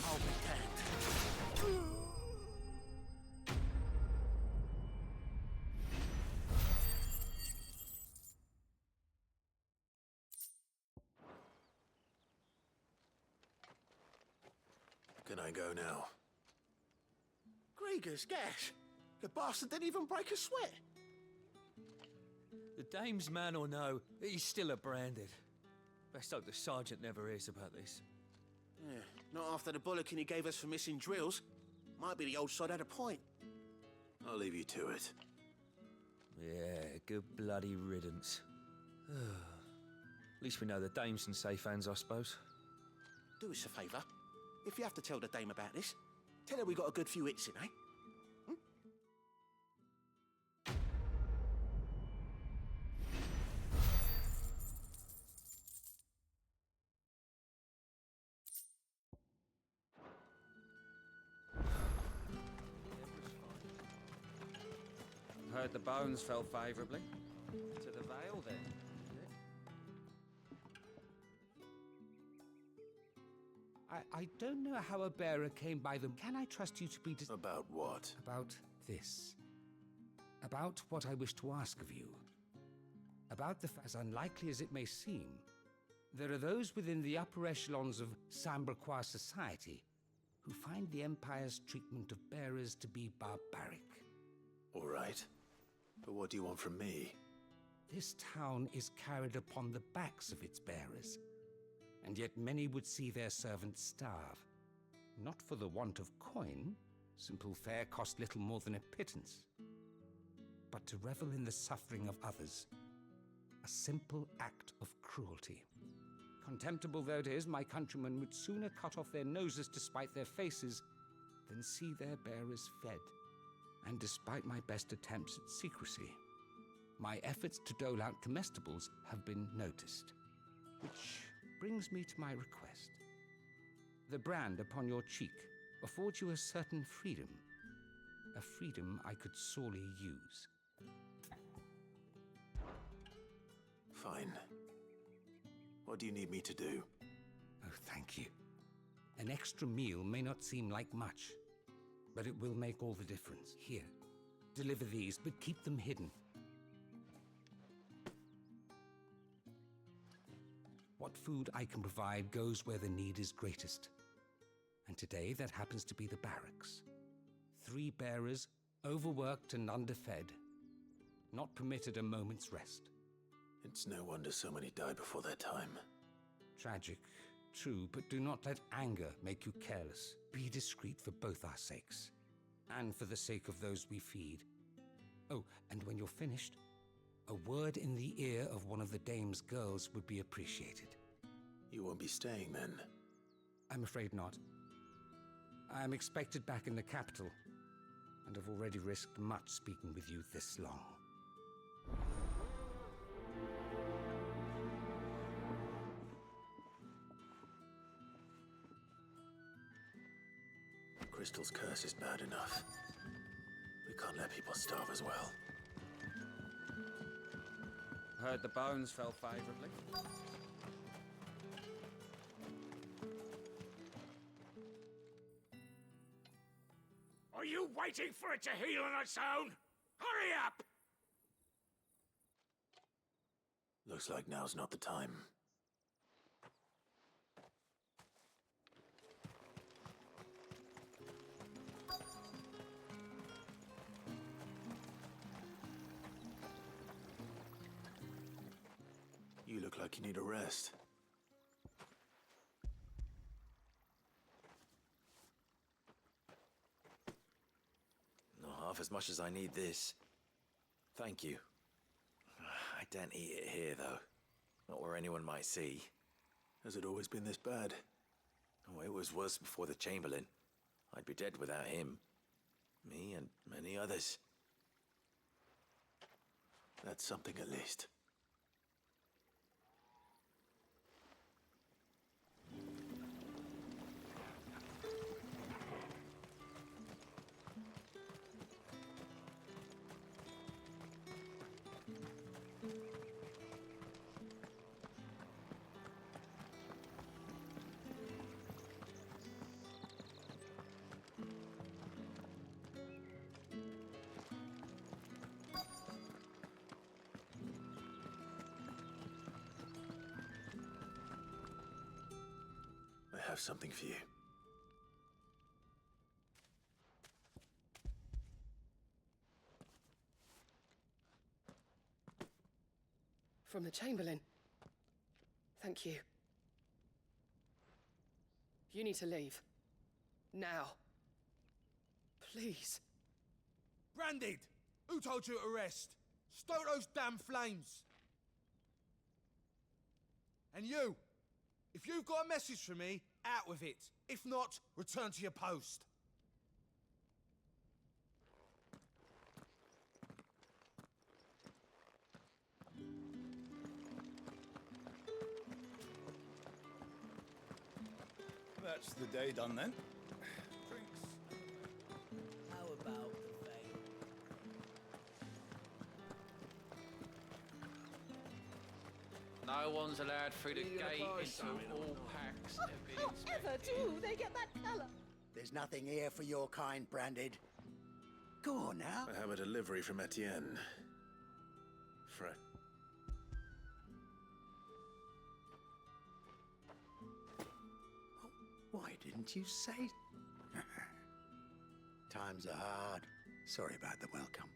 I'll be damned. Can I go now? Grieger's gas. The bastard didn't even break a sweat. The dame's man or no, he's still a branded. Best hope the sergeant never hears about this. Yeah, not after the bollocking he gave us for missing drills. Might be the old sod had a point. I'll leave you to it. Yeah, good bloody riddance. At least we know the dame's in safe hands, I suppose. Do us a favour. If you have to tell the dame about this, tell her we got a good few hits in, eh? Heard the bones fell favourably. To the Vale, then. I don't know how a bearer came by them. Can I trust you to be... About what? About this. About what I wish to ask of you. About the as unlikely as it may seem, there are those within the upper echelons of Samberquois society who find the Empire's treatment of bearers to be barbaric. All right. But what do you want from me? This town is carried upon the backs of its bearers, and yet many would see their servants starve. Not for the want of coin, simple fare cost little more than a pittance, but to revel in the suffering of others, a simple act of cruelty. Contemptible though it is, my countrymen would sooner cut off their noses to spite their faces than see their bearers fed. And despite my best attempts at secrecy, my efforts to dole out comestibles have been noticed. Which brings me to my request. The brand upon your cheek affords you a certain freedom. A freedom I could sorely use. Fine. What do you need me to do? Oh, thank you. An extra meal may not seem like much, but it will make all the difference. Here, deliver these, but keep them hidden. What food I can provide goes where the need is greatest. And today, that happens to be the barracks. 3 bearers, overworked and underfed, not permitted a moment's rest. It's no wonder so many die before their time. Tragic, true, but do not let anger make you careless. Be discreet for both our sakes, and for the sake of those we feed. Oh, and when you're finished, a word in the ear of one of the dame's girls would be appreciated. You won't be staying then? I'm afraid not. I'm expected back in the capital, and have already risked much speaking with you this long. Bristol's curse is bad enough. We can't let people starve as well. Heard the bones fell favorably. Are you waiting for it to heal on its own? Hurry up! Looks like now's not the time. You look like you need a rest. Not half as much as I need this. Thank you. I don't eat it here, though. Not where anyone might see. Has it always been this bad? Oh, it was worse before the Chamberlain. I'd be dead without him. Me and many others. That's something at least. I have something for you. From the Chamberlain. Thank you. You need to leave. Now. Please. Branded! Who told you to rest? Stoke those damn flames! And you! If you've got a message for me, out with it. If not, return to your post. That's the day done then. How about the veil? No one's allowed through the gate until all packs have been inspected. Ever do they get that colour? There's nothing here for your kind, Branded. Go on now. I have a delivery from Etienne. Why didn't you say? Times are hard. Sorry about the welcome.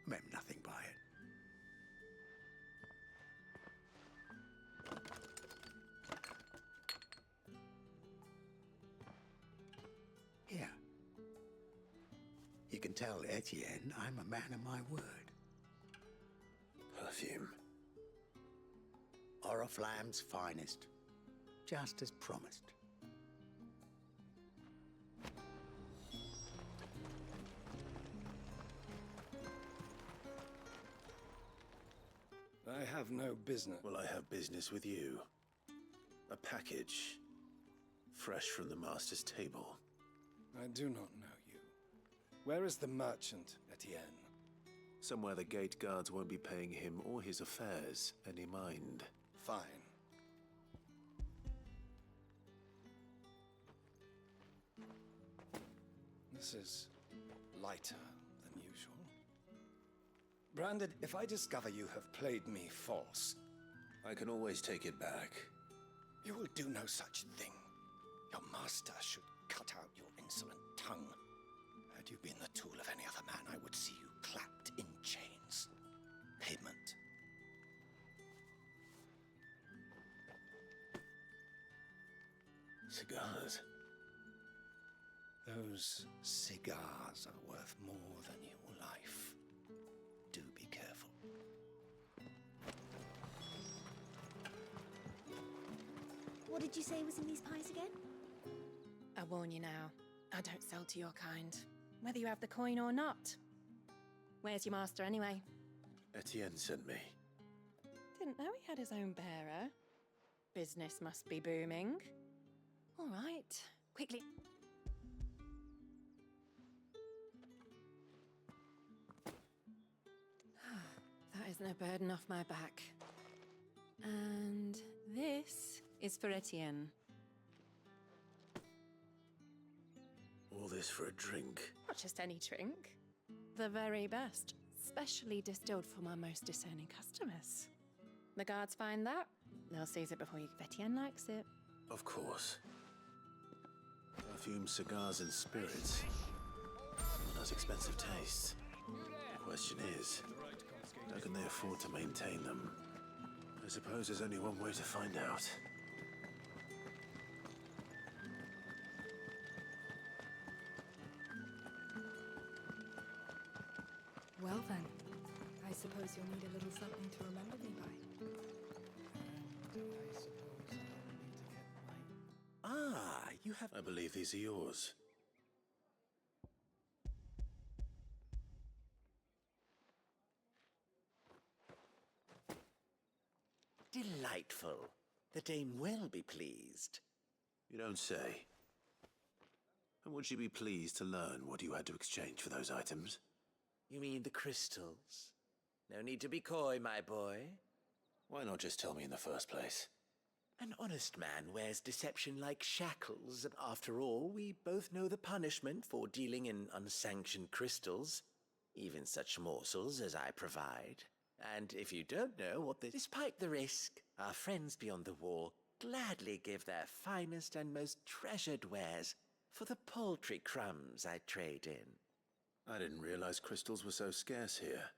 Meant nothing by it. Here. You can tell Etienne I'm a man of my word. Perfume. Oriflamme's finest. Just as promised. I have no business. Well, I have business with you. A package. Fresh from the master's table. I do not know you. Where is the merchant, Etienne? Somewhere the gate guards won't be paying him or his affairs any mind. Fine. This is lighter than usual. Branded, if I discover you have played me false... I can always take it back. You will do no such thing. Your master should cut out your insolent tongue. Had you been the tool of any other man, I would see you clapped in chains. Payment. Cigars. Those cigars are worth more than your life. Do be careful. What did you say was in these pies again? I warn you now, I don't sell to your kind, whether you have the coin or not. Where's your master anyway? Etienne sent me. Didn't know he had his own bearer. Business must be booming. All right, quickly. That's no burden off my back. And this is for Etienne. All this for a drink? Not just any drink. The very best. Specially distilled for my most discerning customers. The guards find that, they'll seize it before you. Etienne likes it. Of course. Perfume, cigars, and spirits. Someone has expensive tastes. The question is, how can they afford to maintain them? I suppose there's only one way to find out. Well then, I suppose you'll need a little something to remember me by. Ah, you have... I believe these are yours. Delightful. The dame will be pleased. You don't say. And would she be pleased to learn what you had to exchange for those items? You mean the crystals? No need to be coy, my boy. Why not just tell me in the first place? An honest man wears deception like shackles, and after all, we both know the punishment for dealing in unsanctioned crystals, even such morsels as I provide. And if you don't know what this... Despite the risk, our friends beyond the wall gladly give their finest and most treasured wares for the paltry crumbs I trade in. I didn't realize crystals were so scarce here.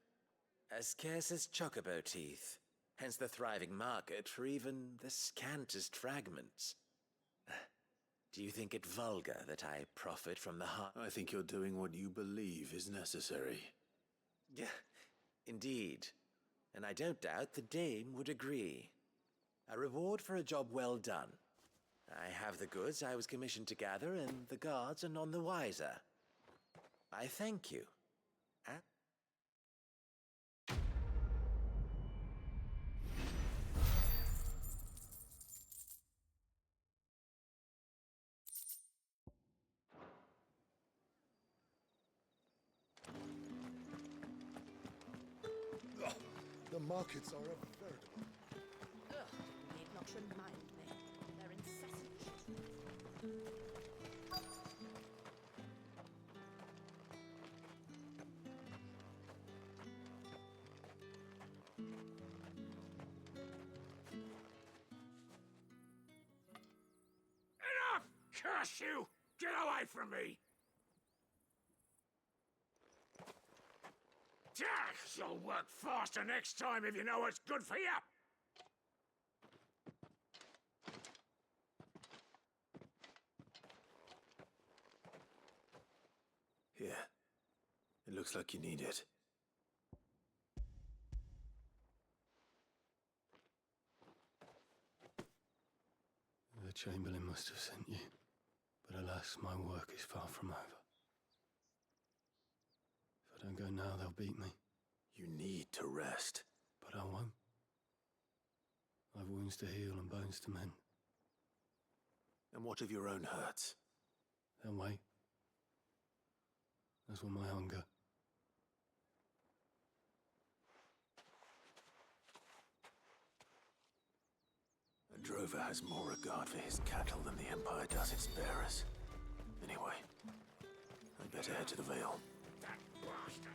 As scarce as chocobo teeth, hence the thriving market for even the scantest fragments. Do you think it vulgar that I profit from the heart? I think you're doing what you believe is necessary. Yeah, indeed. And I don't doubt the dame would agree. A reward for a job well done. I have the goods I was commissioned to gather, and the guards are none the wiser. I thank you. The markets are a veritable... Ugh, you need not remind me. They're incessant. Enough! Curse you! Get away from me! You'll work faster next time if you know what's good for you! Here. It looks like you need it. The Chamberlain must have sent you, but alas, my work is far from over. If I don't go now, they'll beat me. You need to rest. But I won't. I've wounds to heal and bones to mend. And what of your own hurts? They'll wait. As will my hunger. A drover has more regard for his cattle than the Empire does its bearers. Anyway, I'd better head to the Vale. That bastard!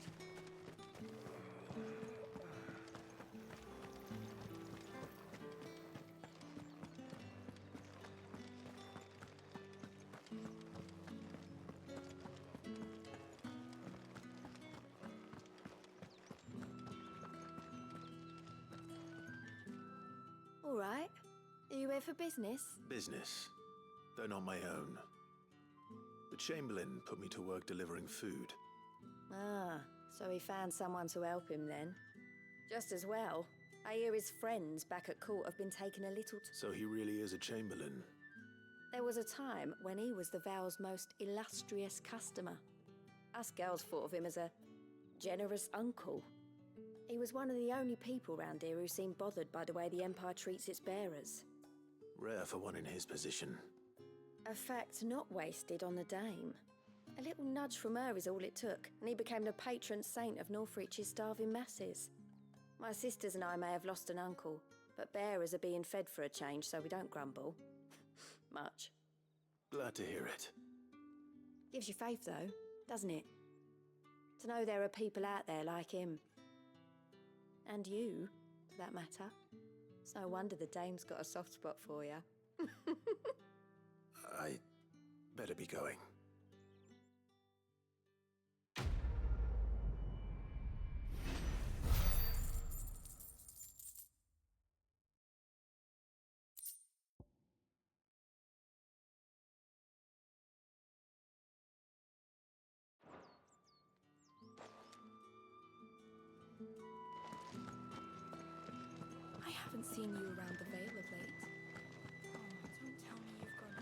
All right. Are you here for business? Business, though not my own. The Chamberlain put me to work delivering food. Ah, so he found someone to help him then. Just as well. I hear his friends back at court have been taking a little... So he really is a Chamberlain. There was a time when he was the Vale's most illustrious customer. Us girls thought of him as a generous uncle. He was one of the only people round here who seemed bothered by the way the Empire treats its bearers. Rare for one in his position. A fact not wasted on the dame. A little nudge from her is all it took, and he became the patron saint of Northreach's starving masses. My sisters and I may have lost an uncle, but bearers are being fed for a change, so we don't grumble. Much. Glad to hear it. Gives you faith, though, doesn't it? To know there are people out there like him. And you, for that matter. It's no wonder the dame's got a soft spot for you. I better be going. I haven't seen you around the Vale of late. Oh, don't tell me you've gone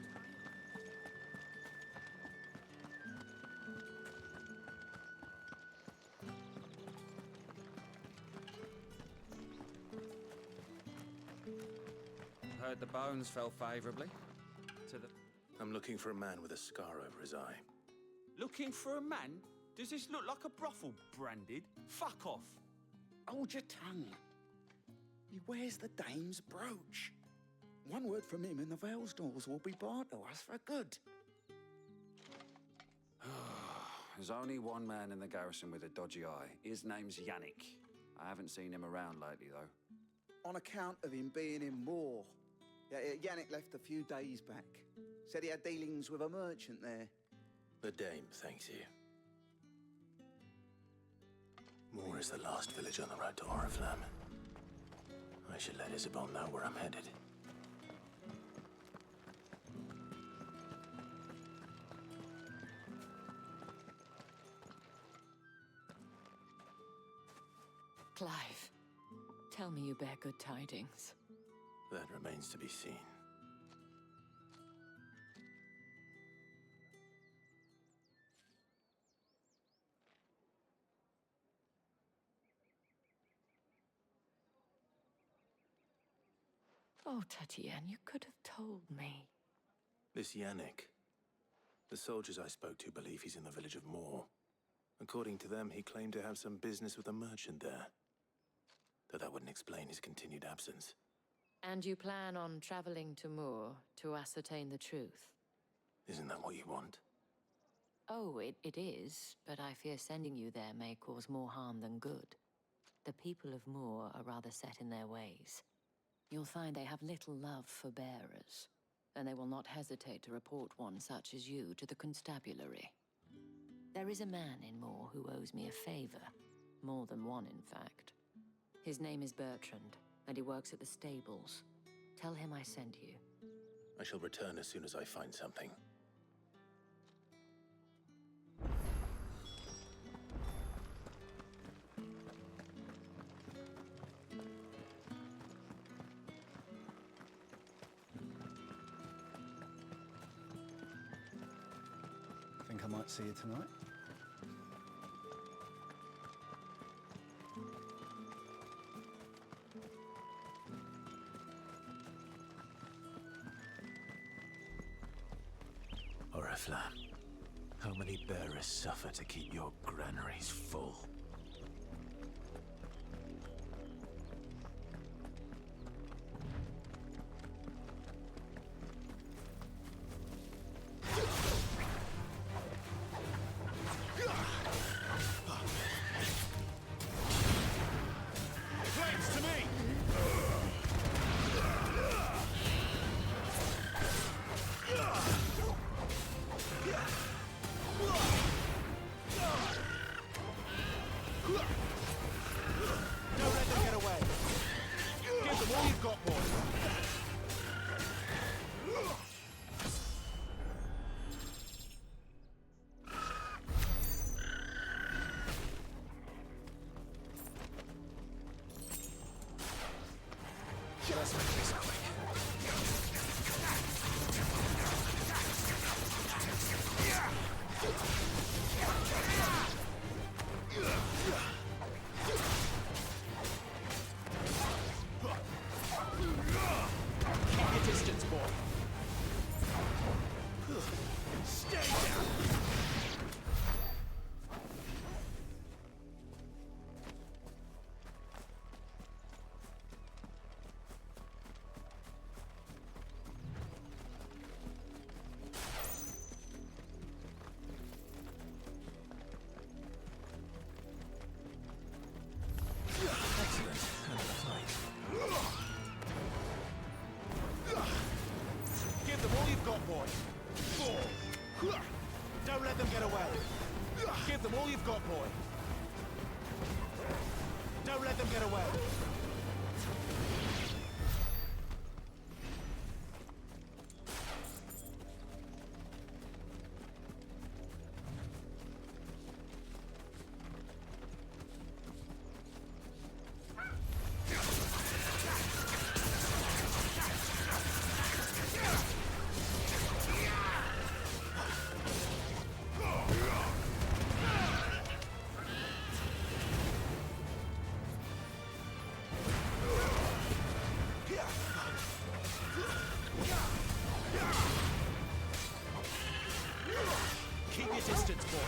tired. Heard the bones fell favourably to the... I'm looking for a man with a scar over his eye. Looking for a man? Does this look like a brothel, Branded? Fuck off! Hold your tongue. He wears the dame's brooch. One word from him and the Vale's doors will be barred to us for good. There's only one man in the garrison with a dodgy eye. His name's Yannick. I haven't seen him around lately, though. On account of him being in Moor. Yannick left a few days back. Said he had dealings with a merchant there. The dame thanks you. Moor is the last village on the road to Oriflamme. I should let Isabel know where I'm headed. Clive, tell me you bear good tidings. That remains to be seen. Oh, Tatienne, you could have told me. This Yannick. The soldiers I spoke to believe he's in the village of Moor. According to them, he claimed to have some business with a merchant there. Though that wouldn't explain his continued absence. And you plan on traveling to Moor to ascertain the truth? Isn't that what you want? Oh, it is, but I fear sending you there may cause more harm than good. The people of Moor are rather set in their ways. You'll find they have little love for bearers, and they will not hesitate to report one such as you to the constabulary. There is a man in Moor who owes me a favor. More than one, in fact. His name is Bertrand, and he works at the stables. Tell him I sent you. I shall return as soon as I find something. Think I might see you tonight? Oriflamme, how many bearers suffer to keep your granaries full? boy. Don't let them get away. Keep your distance, boy.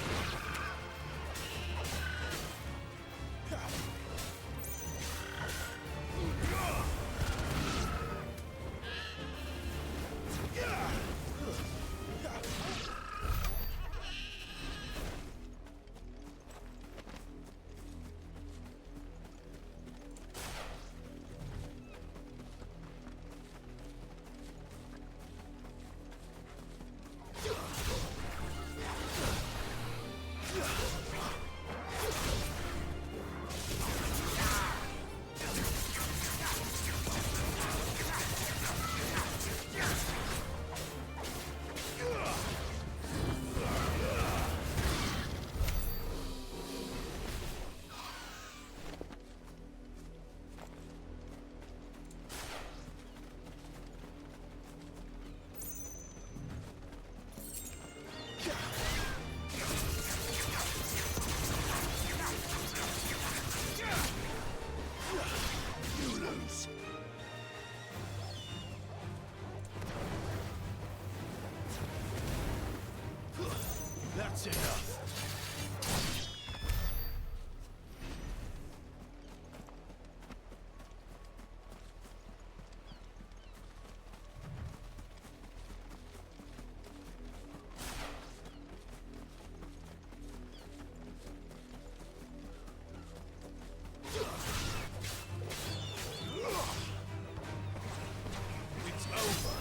That's enough. It's over.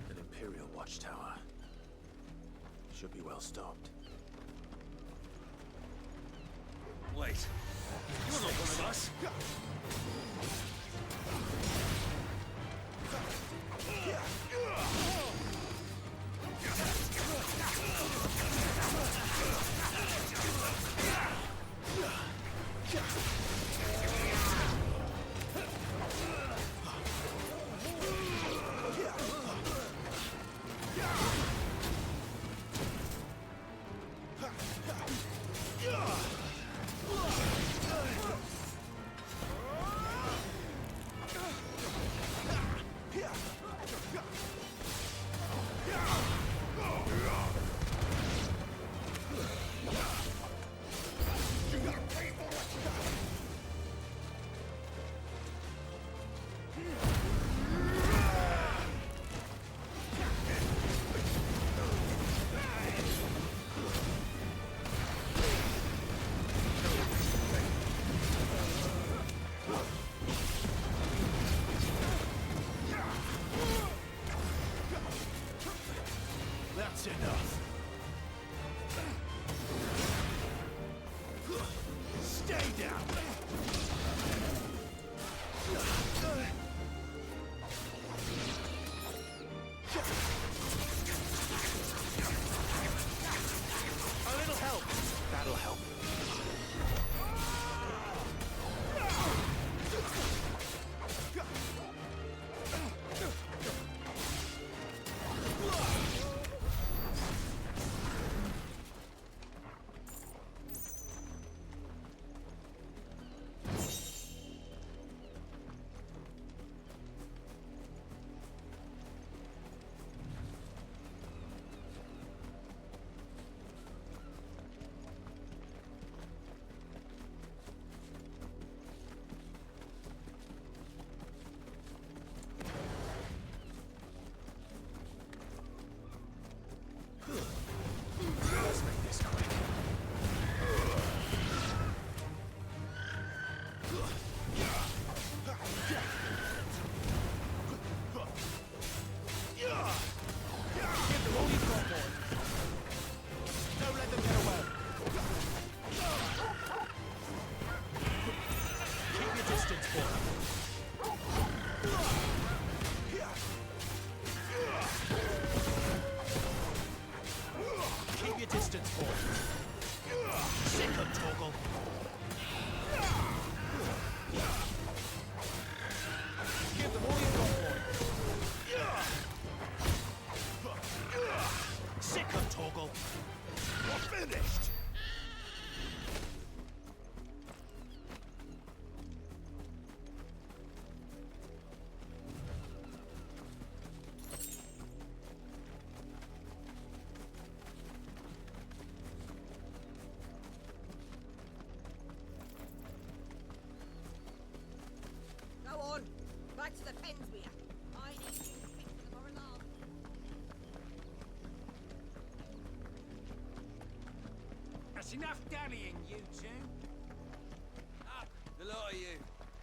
An Imperial watchtower. Should be well stopped. Wait. You're not one of us. That's enough. Stay down. A little help. That'll help. Randall! You're finished! Go on! Back to the pens with you. I need you to fix them or alarm. That's enough dallying, you two. Up, the lot of you.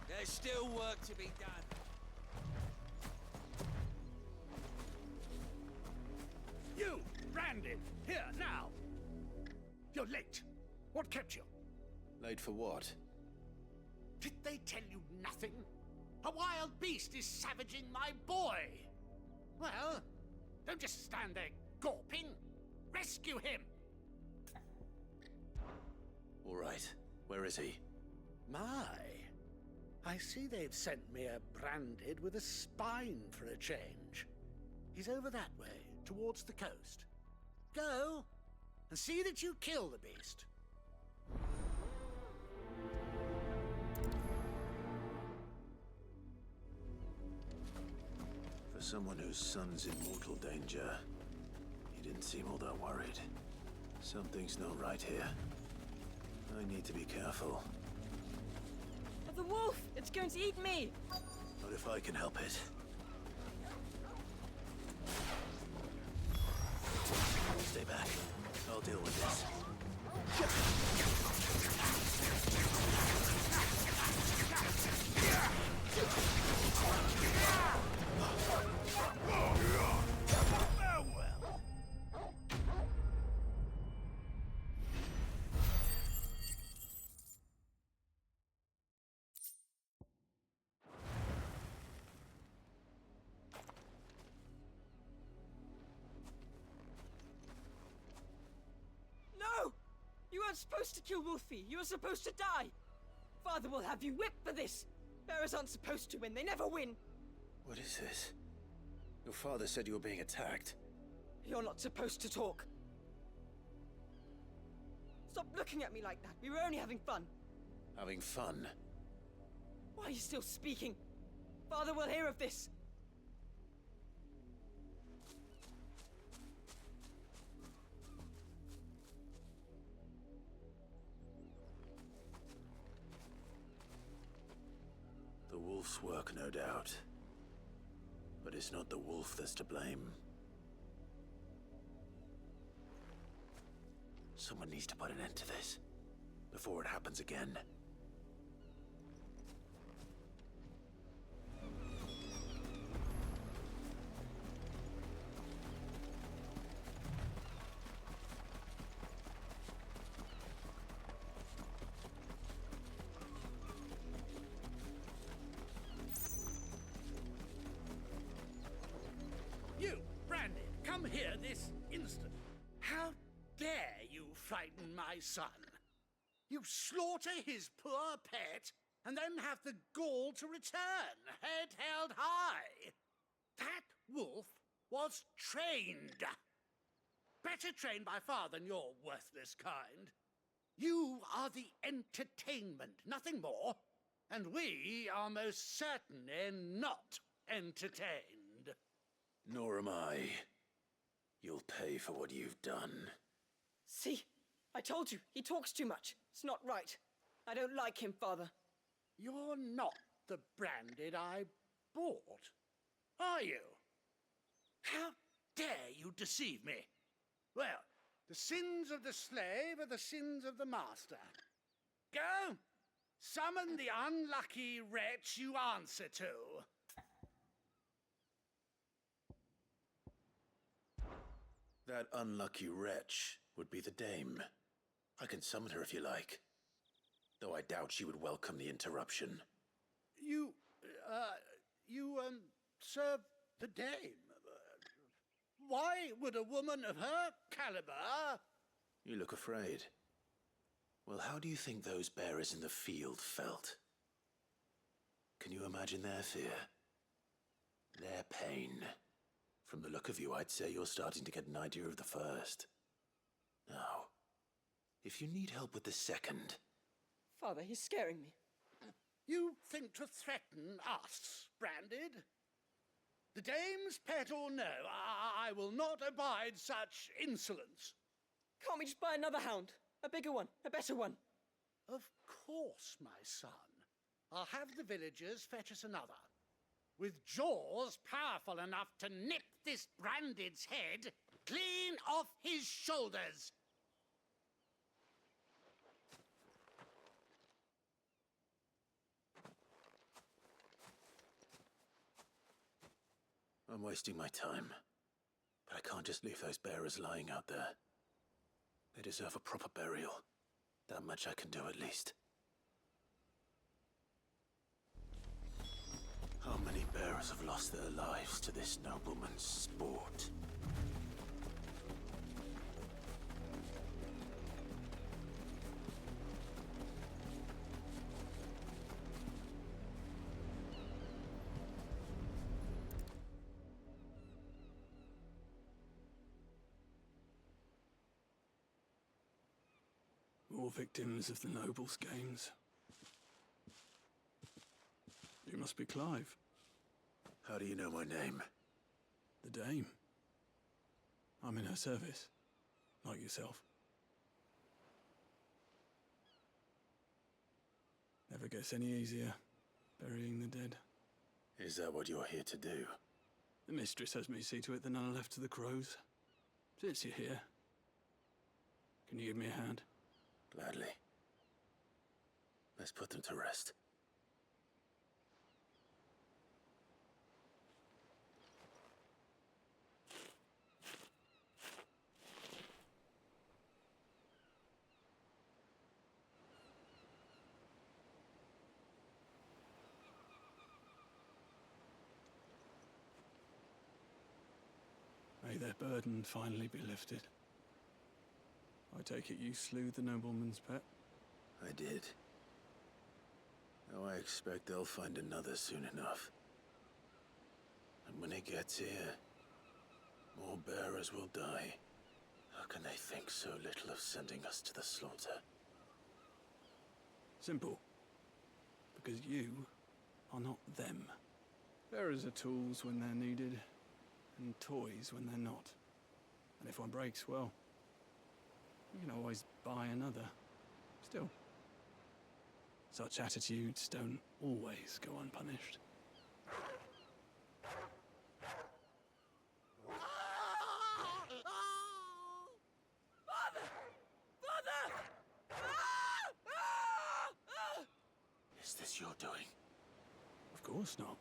There's still work to be done. You, Brandon, here, now! You're late. What kept you? Late for what? Did they tell you nothing? A wild beast is savaging my boy! Well, don't just stand there gawping. Rescue him! All right. Where is he? My, I see they've sent me a branded with a spine for a change. He's over that way, towards the coast. Go, and see that you kill the beast. For someone whose son's in mortal danger, he didn't seem all that worried. Something's not right here. I need to be careful. The wolf! It's going to eat me! Not if I can help it. Stay back. I'll deal with this. No! You weren't supposed to kill Wolfie. You were supposed to die. Father will have you whipped for this. Bearers aren't supposed to win. They never win. What is this? Your father said you were being attacked. You're not supposed to talk. Stop looking at me like that. We were only having fun. Having fun? Why are you still speaking? Father will hear of this. The wolf's work, no doubt. But it's not the wolf that's to blame. Someone needs to put an end to this, before it happens again. You, Brandon, come here this instant. How dare you frighten my son? You slaughter his poor pet, and then have the gall to return, head held high. That wolf was trained. Better trained by far than your worthless kind. You are the entertainment, nothing more. And we are most certainly not entertained. Nor am I. You'll pay for what you've done. See? I told you. He talks too much. It's not right. I don't like him, Father. You're not the Branded I bought, are you? How dare you deceive me? Well, the sins of the slave are the sins of the master. Go! Summon the unlucky wretch you answer to. That unlucky wretch would be the dame. I can summon her if you like. Though I doubt she would welcome the interruption. You serve the dame. Why would a woman of her caliber... You look afraid. Well, how do you think those bearers in the field felt? Can you imagine their fear? Their pain? From the look of you, I'd say you're starting to get an idea of the first. Now, if you need help with the second... Father, he's scaring me. You think to threaten us, Branded? The dame's pet or no, I will not abide such insolence. Can't we just buy another hound? A bigger one, a better one. Of course, my son. I'll have the villagers fetch us another. With jaws powerful enough to nip this Branded's head clean off his shoulders. I'm wasting my time. But I can't just leave those bearers lying out there. They deserve a proper burial. That much I can do at least. How many bearers have lost their lives to this nobleman's sport? More victims of the nobles' games. You must be Clive. How do you know my name? The Dame. I'm in her service, like yourself. Never gets any easier, burying the dead. Is that what you're here to do? The mistress has me see to it that none are left to the crows. Since you're here, can you give me a hand? Gladly. Let's put them to rest. May their burden finally be lifted. I take it you slew the nobleman's pet? I did. Now I expect they'll find another soon enough. And when it gets here, more bearers will die. How can they think so little of sending us to the slaughter? Simple. Because you are not them. Bearers are tools when they're needed, and toys when they're not. And if one breaks, well, you can always buy another. Still, such attitudes don't always go unpunished. Father! Father! Is this your doing? Of course not.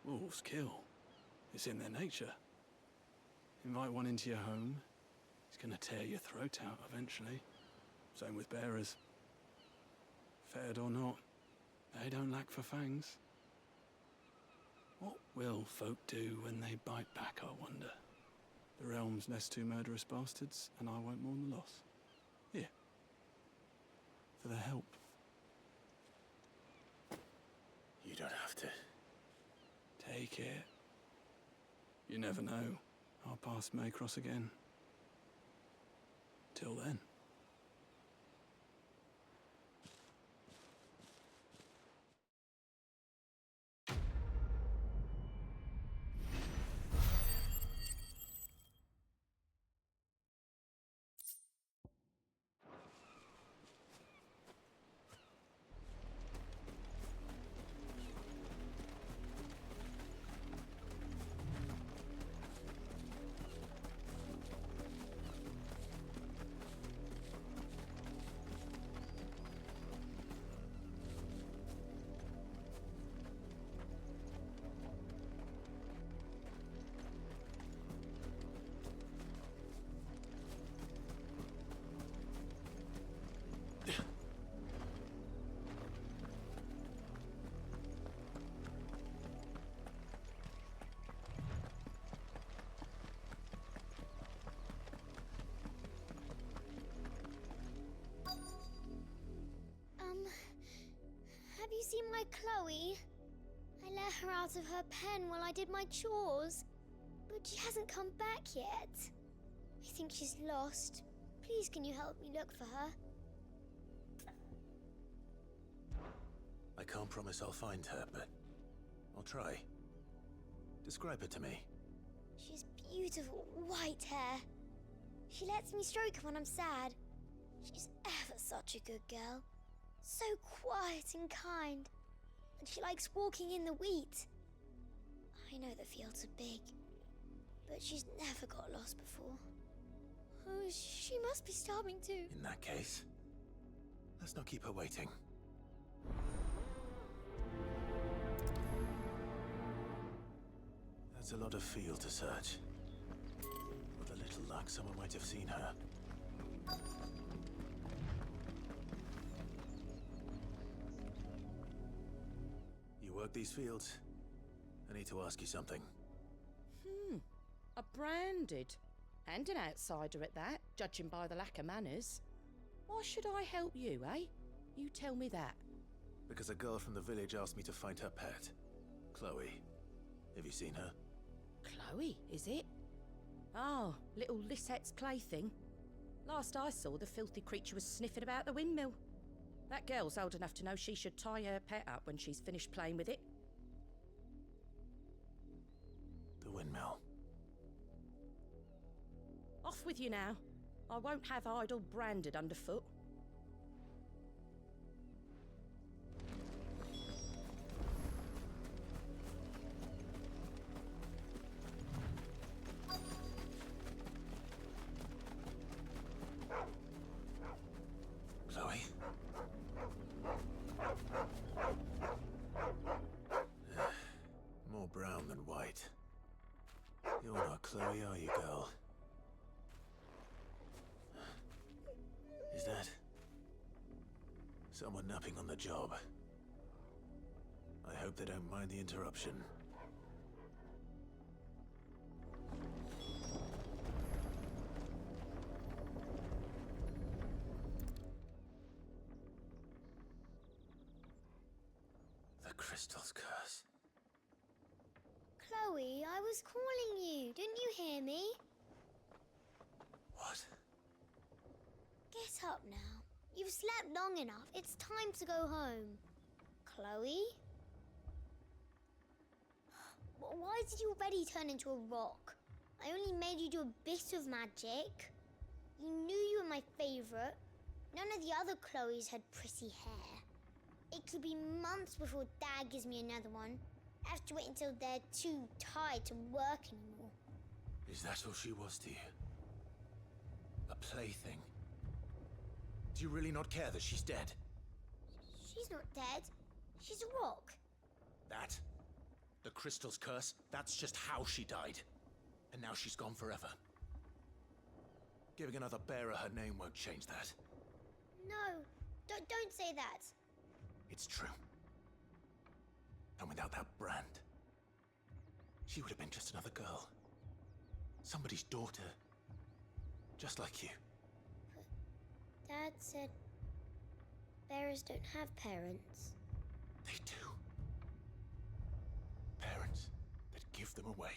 Wolves kill. It's in their nature. Invite one into your home, he's gonna tear your throat out eventually. Same with bearers. Fed or not, they don't lack for fangs. What will folk do when they bite back, I wonder? The realm's nest two murderous bastards, and I won't mourn the loss. Here. For their help. You don't have to. Take it. You never know. Our paths may cross again. Till then. Have you seen my Chloe? I let her out of her pen while I did my chores, but she hasn't come back yet. I think she's lost. Please, can you help me look for her? I can't promise I'll find her, but I'll try. Describe her to me. She's beautiful white hair. She lets me stroke her when I'm sad. She's ever such a good girl. So quiet and kind. And she likes walking in the wheat. I know the fields are big, but she's never got lost before. Oh, she must be starving too. In that case, let's not keep her waiting. That's a lot of field to search. With a little luck, someone might have seen her. You work these fields? I need to ask you something. A branded. And an outsider at that, judging by the lack of manners. Why should I help you, eh? You tell me that. Because a girl from the village asked me to find her pet, Chloe. Have you seen her? Chloe, is it? Oh, little Lisette's plaything. Last I saw, the filthy creature was sniffing about the windmill. That girl's old enough to know she should tie her pet up when she's finished playing with it. The windmill. Off with you now. I won't have idle branded underfoot. Chloe? More brown than white. You're not Chloe, are you, girl? Is that someone napping on the job? I hope they don't mind the interruption. The crystal's curse. Chloe, I was calling you. Didn't you hear me? What? Get up now. You've slept long enough. It's time to go home. Chloe? Why did you already turn into a rock? I only made you do a bit of magic. You knew you were my favorite. None of the other Chloes had pretty hair. It could be months before Dad gives me another one. I have to wait until they're too tired to work anymore. Is that all she was to you? A plaything? Do you really not care that she's dead? She's not dead. She's a rock. That? The crystal's curse? That's just how she died. And now she's gone forever. Giving another bearer her name won't change that. No, don't say that. It's true. And without that brand, she would have been just another girl. Somebody's daughter. Just like you. Dad said bearers don't have parents. They do. Parents that give them away.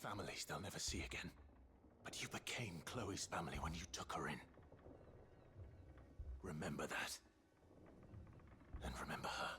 Families they'll never see again. But you became Chloe's family when you took her in. Remember that. And remember her.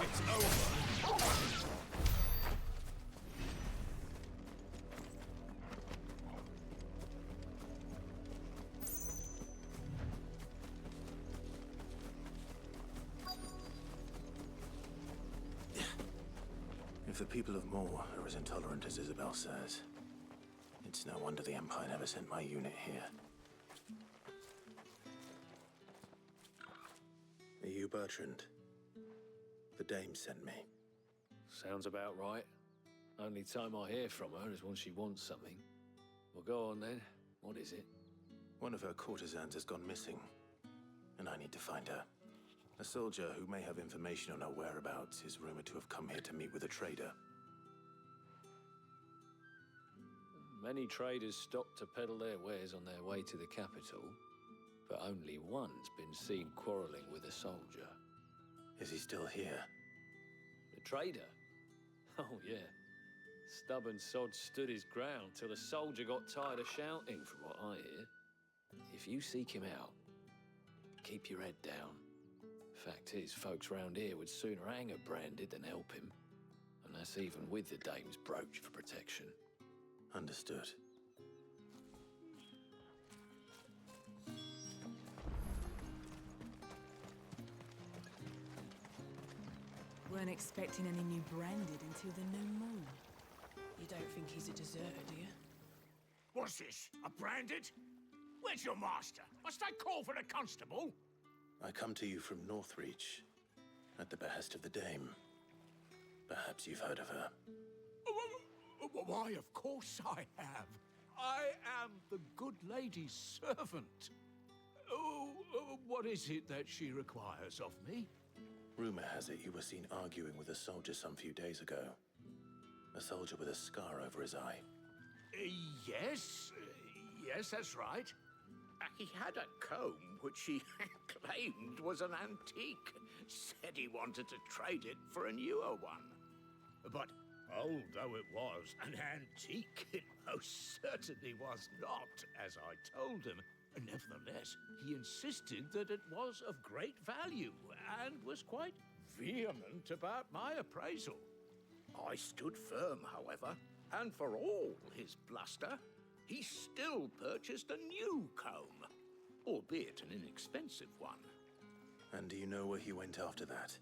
It's over. If the people of Moor are as intolerant as Isabel says, it's no wonder the Empire never sent my unit here. Are you Bertrand? The dame sent me. Sounds about right. Only time I hear from her is when she wants something. Well, go on then. What is it? One of her courtesans has gone missing, and I need to find her. A soldier who may have information on her whereabouts is rumored to have come here to meet with a trader. Many traders stop to peddle their wares on their way to the capital, but only one's been seen quarreling with a soldier. Is he still here? The trader? Oh, yeah. Stubborn sod stood his ground till the soldier got tired of shouting, from what I hear. If you seek him out, keep your head down. Fact is, folks round here would sooner hang a branded than help him. And that's even with the dame's brooch for protection. Understood. Weren't expecting any new branded until the new moon. You don't think he's a deserter, do you? What's this? A branded? Where's your master? Must I call for the constable? I come to you from Northreach, at the behest of the dame. Perhaps you've heard of her. Why, of course I have. I am the good lady's servant. What is it that she requires of me? Rumor has it you were seen arguing with a soldier some few days ago. A soldier with a scar over his eye. Yes. Yes, that's right. He had a comb which he claimed was an antique. Said he wanted to trade it for a newer one. But old though it was, an antique it most certainly was not, as I told him. Nevertheless, he insisted that it was of great value and was quite vehement about my appraisal. I stood firm, however, and for all his bluster, he still purchased a new comb, albeit an inexpensive one. And do you know where he went after that?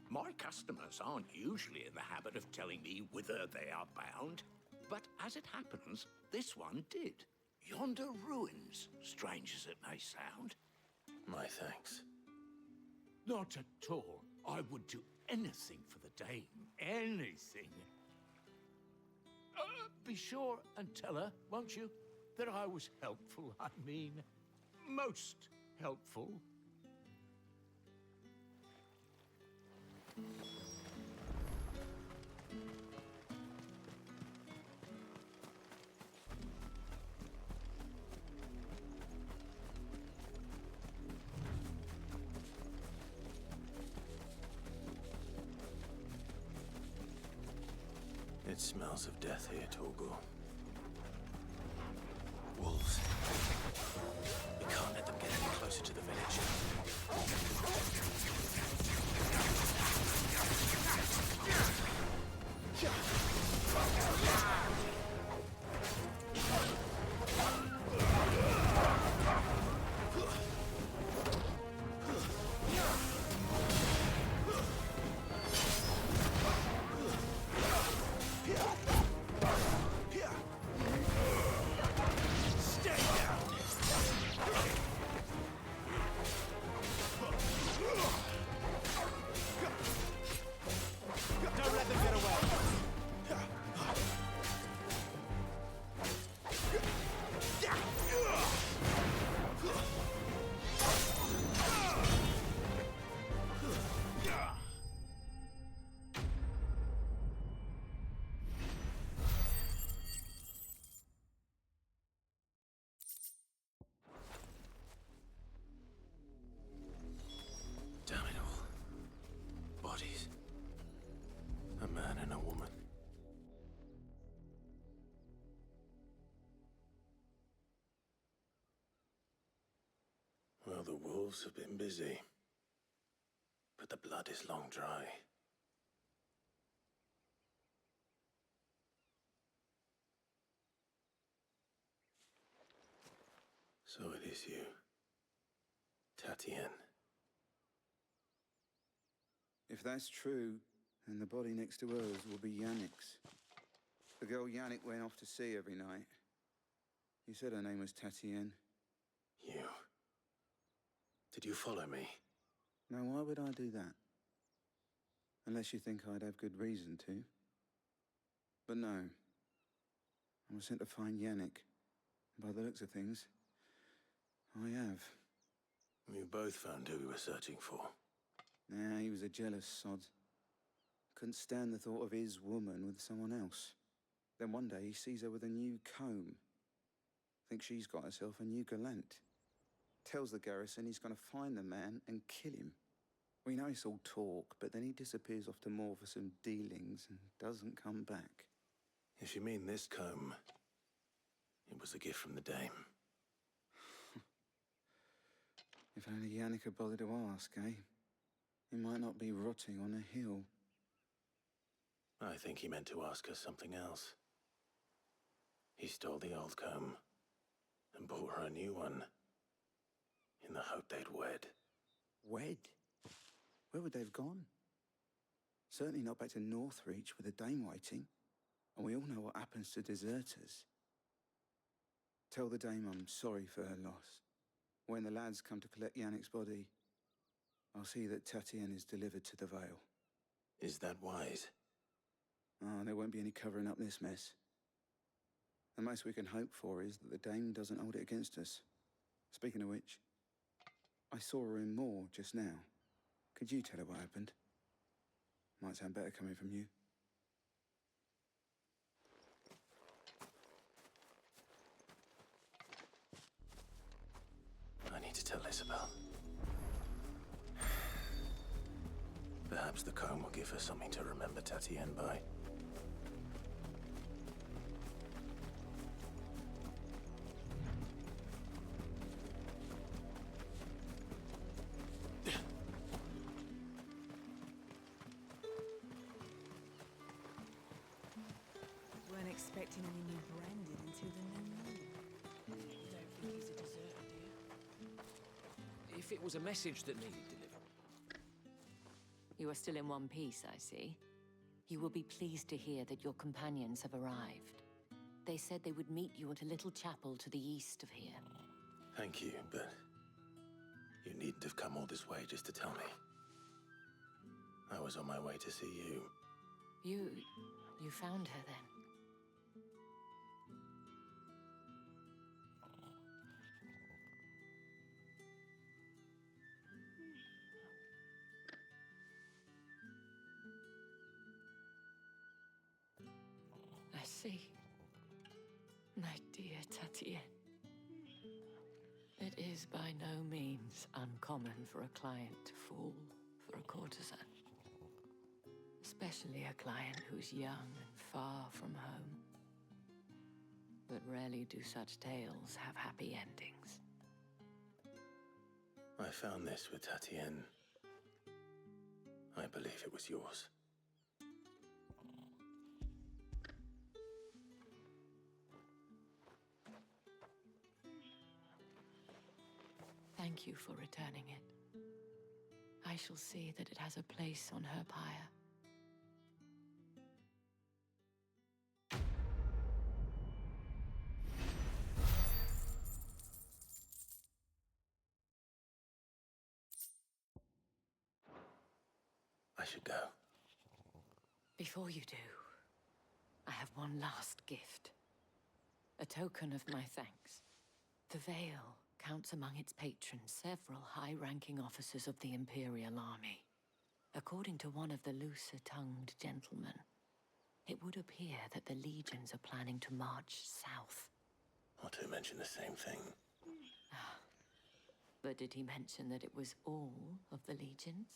My customers aren't usually in the habit of telling me whither they are bound, but as it happens, this one did. Yonder ruins, strange as it may sound. My thanks. Not at all. I would do anything for the dame. Anything. Be sure and tell her, won't you, that I was helpful. I mean, most helpful. It smells of death here, Torgor. Wolves. We can't let them get any closer to the village. A man and a woman. Well, the wolves have been busy, but the blood is long dry. So it is you, Tatienne. If that's true, then the body next to hers will be Yannick's. The girl Yannick went off to sea every night. You said her name was Tatienne. You. Did you follow me? Now, why would I do that? Unless you think I'd have good reason to. But no. I was sent to find Yannick. By the looks of things, I have. You both found who we were searching for. Nah, he was a jealous sod. Couldn't stand the thought of his woman with someone else. Then one day he sees her with a new comb. Thinks she's got herself a new gallant. Tells the garrison he's gonna find the man and kill him. We know it's all talk, but then he disappears off to Moor for some dealings and doesn't come back. If you mean this comb, it was a gift from the dame. If only Yannick had bothered to ask, eh? He might not be rotting on a hill. I think he meant to ask her something else. He stole the old comb and bought her a new one in the hope they'd wed. Wed? Where would they have gone? Certainly not back to Northreach with a dame waiting. And we all know what happens to deserters. Tell the dame I'm sorry for her loss. When the lads come to collect Yannick's body, I'll see that Tatienne is delivered to the Vale. Is that wise? Oh, there won't be any covering up this mess. The most we can hope for is that the dame doesn't hold it against us. Speaking of which, I saw her in Moor just now. Could you tell her what happened? Might sound better coming from you. I need to tell Isabel. Perhaps the comb will give her something to remember Tatienne by. Weren't expecting any new branded until the new moon. You don't think he's a deserter, do you? If it was a message that needed delivering. You are still in one piece, I see. You will be pleased to hear that your companions have arrived. They said they would meet you at a little chapel to the east of here. Thank you, but you needn't have come all this way just to tell me. I was on my way to see you. You found her then? I see. My dear Tatienne. It is by no means uncommon for a client to fall for a courtesan. Especially a client who's young and far from home. But rarely do such tales have happy endings. I found this with Tatienne. I believe it was yours. Thank you for returning it. I shall see that it has a place on her pyre. I should go. Before you do, I have one last gift. A token of my thanks. The Vale counts among its patrons several high-ranking officers of the Imperial Army. According to one of the looser-tongued gentlemen, it would appear that the legions are planning to march south. Otto mentioned the same thing. But did he mention that it was all of the legions?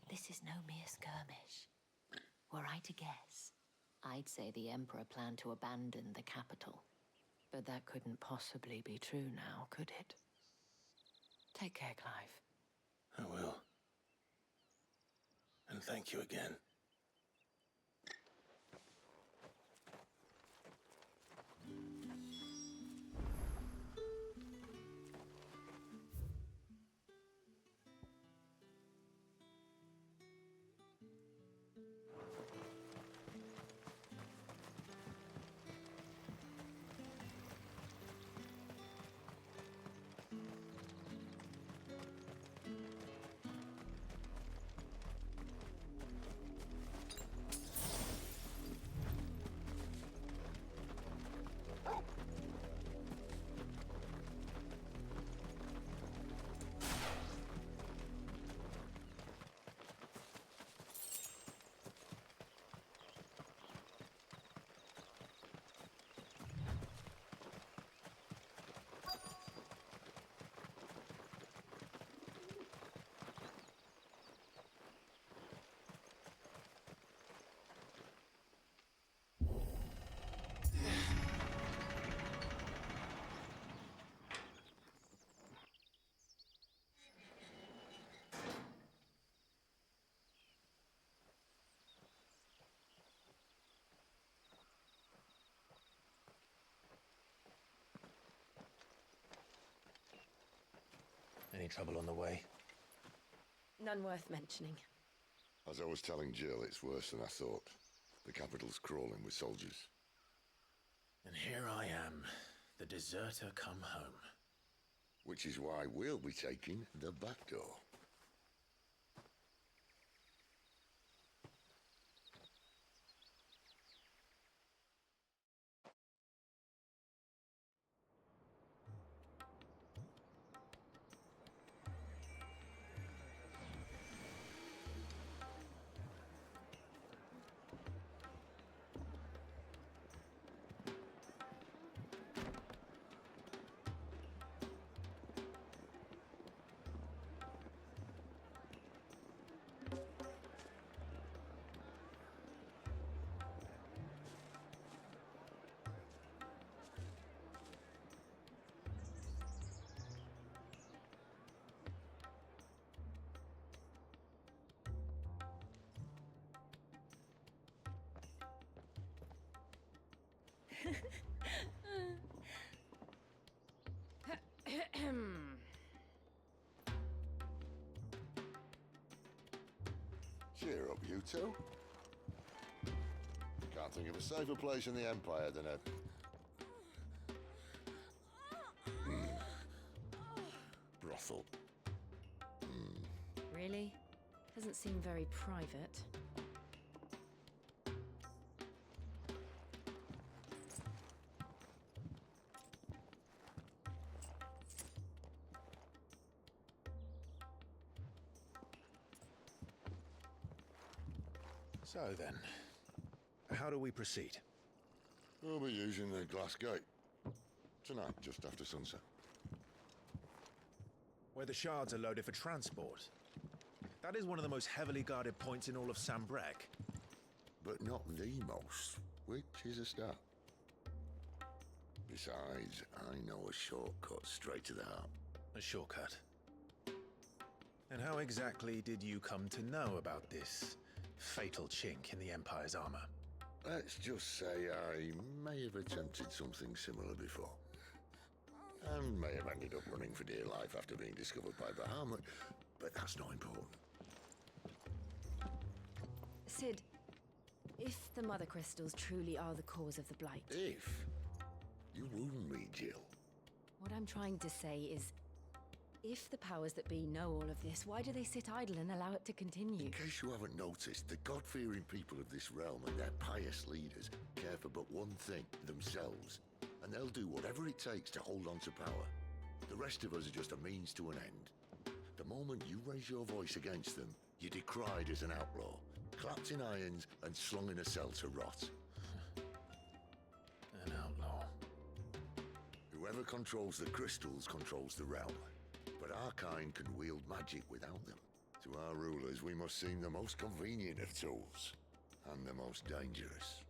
This is no mere skirmish. Were I to guess, I'd say the Emperor planned to abandon the capital. But that couldn't possibly be true now, could it? Take care, Clive. I will. And thank you again. Any trouble on the way? None worth mentioning. As I was telling Jill, it's worse than I thought. The capital's crawling with soldiers. And here I am, the deserter come home. Which is why we'll be taking the back door. Cheer up, you two. Can't think of a safer place in the Empire than a... brothel. Really? Doesn't seem very private. So then, how do we proceed? We'll be using the glass gate. Tonight, just after sunset. Where the shards are loaded for transport. That is one of the most heavily guarded points in all of Sambrek. But not the most, which is a start. Besides, I know a shortcut straight to the heart. A shortcut? And how exactly did you come to know about this fatal chink in the Empire's armor? Let's just say I may have attempted something similar before. And may have ended up running for dear life after being discovered by Bahamut, but that's not important. Sid, if the Mother Crystals truly are the cause of the Blight... If? You wound me, Jill. What I'm trying to say is, if the powers that be know all of this, why do they sit idle and allow it to continue? In case you haven't noticed, the God-fearing people of this realm and their pious leaders care for but one thing, themselves. And they'll do whatever it takes to hold on to power. The rest of us are just a means to an end. The moment you raise your voice against them, you're decried as an outlaw, clapped in irons and slung in a cell to rot. An outlaw. Whoever controls the crystals controls the realm. But our kind can wield magic without them. To our rulers, we must seem the most convenient of tools. And the most dangerous.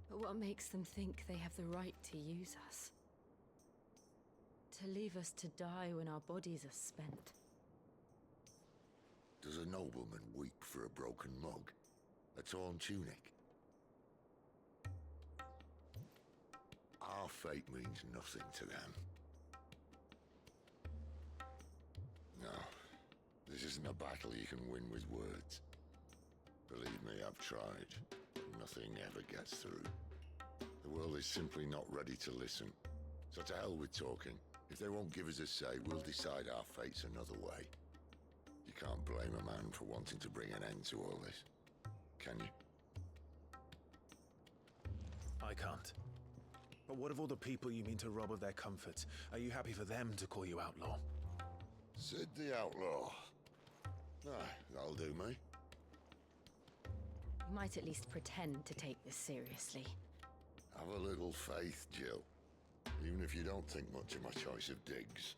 But what makes them think they have the right to use us? To leave us to die when our bodies are spent? Does a nobleman weep for a broken mug? A torn tunic? Our fate means nothing to them. No, this isn't a battle you can win with words. Believe me, I've tried. Nothing ever gets through. The world is simply not ready to listen. So to hell with talking. If they won't give us a say, we'll decide our fates another way. You can't blame a man for wanting to bring an end to all this, can you? I can't. But what of all the people you mean to rob of their comforts? Are you happy for them to call you outlaw? Sid the Outlaw. That'll do me. You might at least pretend to take this seriously. Have a little faith, Jill. Even if you don't think much of my choice of digs.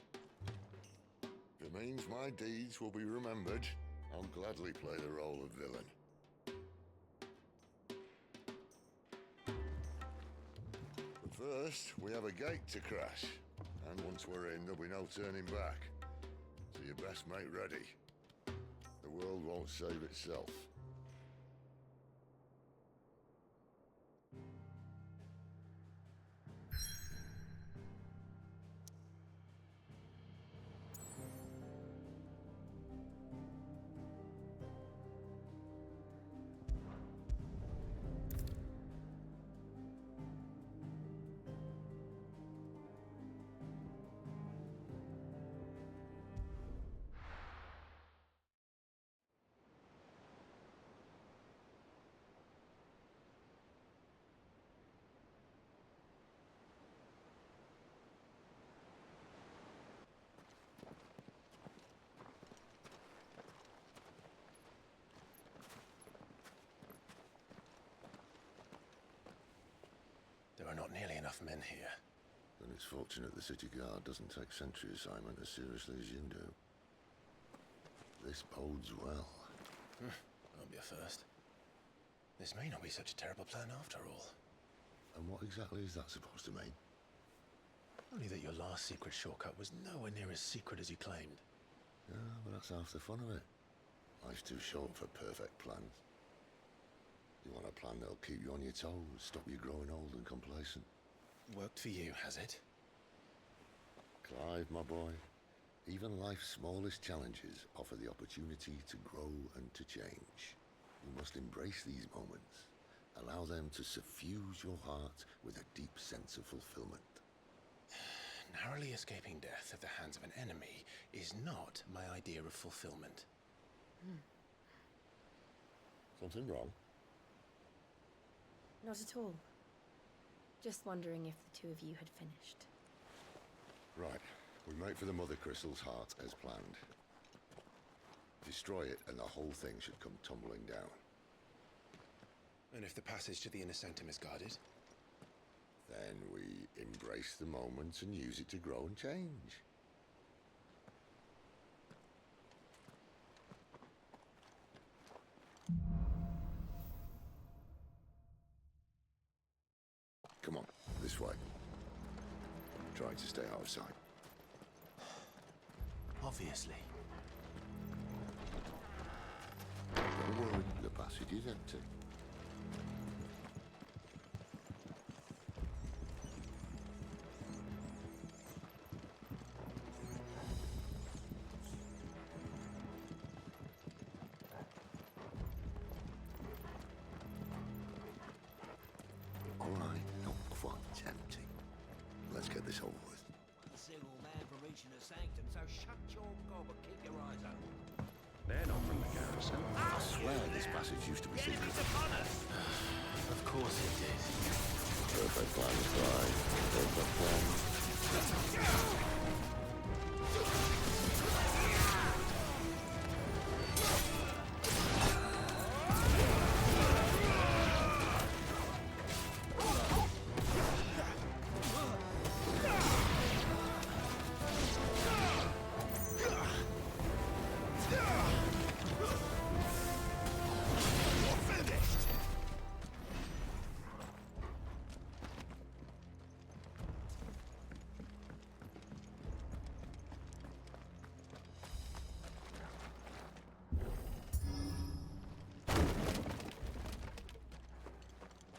If it means my deeds will be remembered, I'll gladly play the role of villain. But first, we have a gate to crash. And once we're in, there'll be no turning back. So you best make ready. The world won't save itself. got nearly enough men here. Then it's fortunate the city guard doesn't take sentry assignment as seriously as you do. This bodes well. Won't be a first. This may not be such a terrible plan after all. And what exactly is that supposed to mean? Only that your last secret shortcut was nowhere near as secret as you claimed. Yeah, but that's half the fun of it. Life's too short for perfect plans. You want a plan that'll keep you on your toes, stop you growing old and complacent. Worked for you, has it? Clive, my boy, even life's smallest challenges offer the opportunity to grow and to change. You must embrace these moments. Allow them to suffuse your heart with a deep sense of fulfillment. Narrowly escaping death at the hands of an enemy is not my idea of fulfillment. Something wrong? Not at all. Just wondering if the two of you had finished. Right. We make for the Mother Crystal's heart as planned. Destroy it and the whole thing should come tumbling down. And if the passage to the inner sanctum is guarded? Then we embrace the moment and use it to grow and change. Come on, this way. Try to stay out of sight. Obviously. Don't worry, the passage is empty. All right, not quite empty. Let's get this over with. A single man from reaching the sanctum, so shut your gob and keep your eyes open. They're not from the garrison. I swear this passage used to be secret. Of course it did. Perfect plan, Clive. Perfect plan.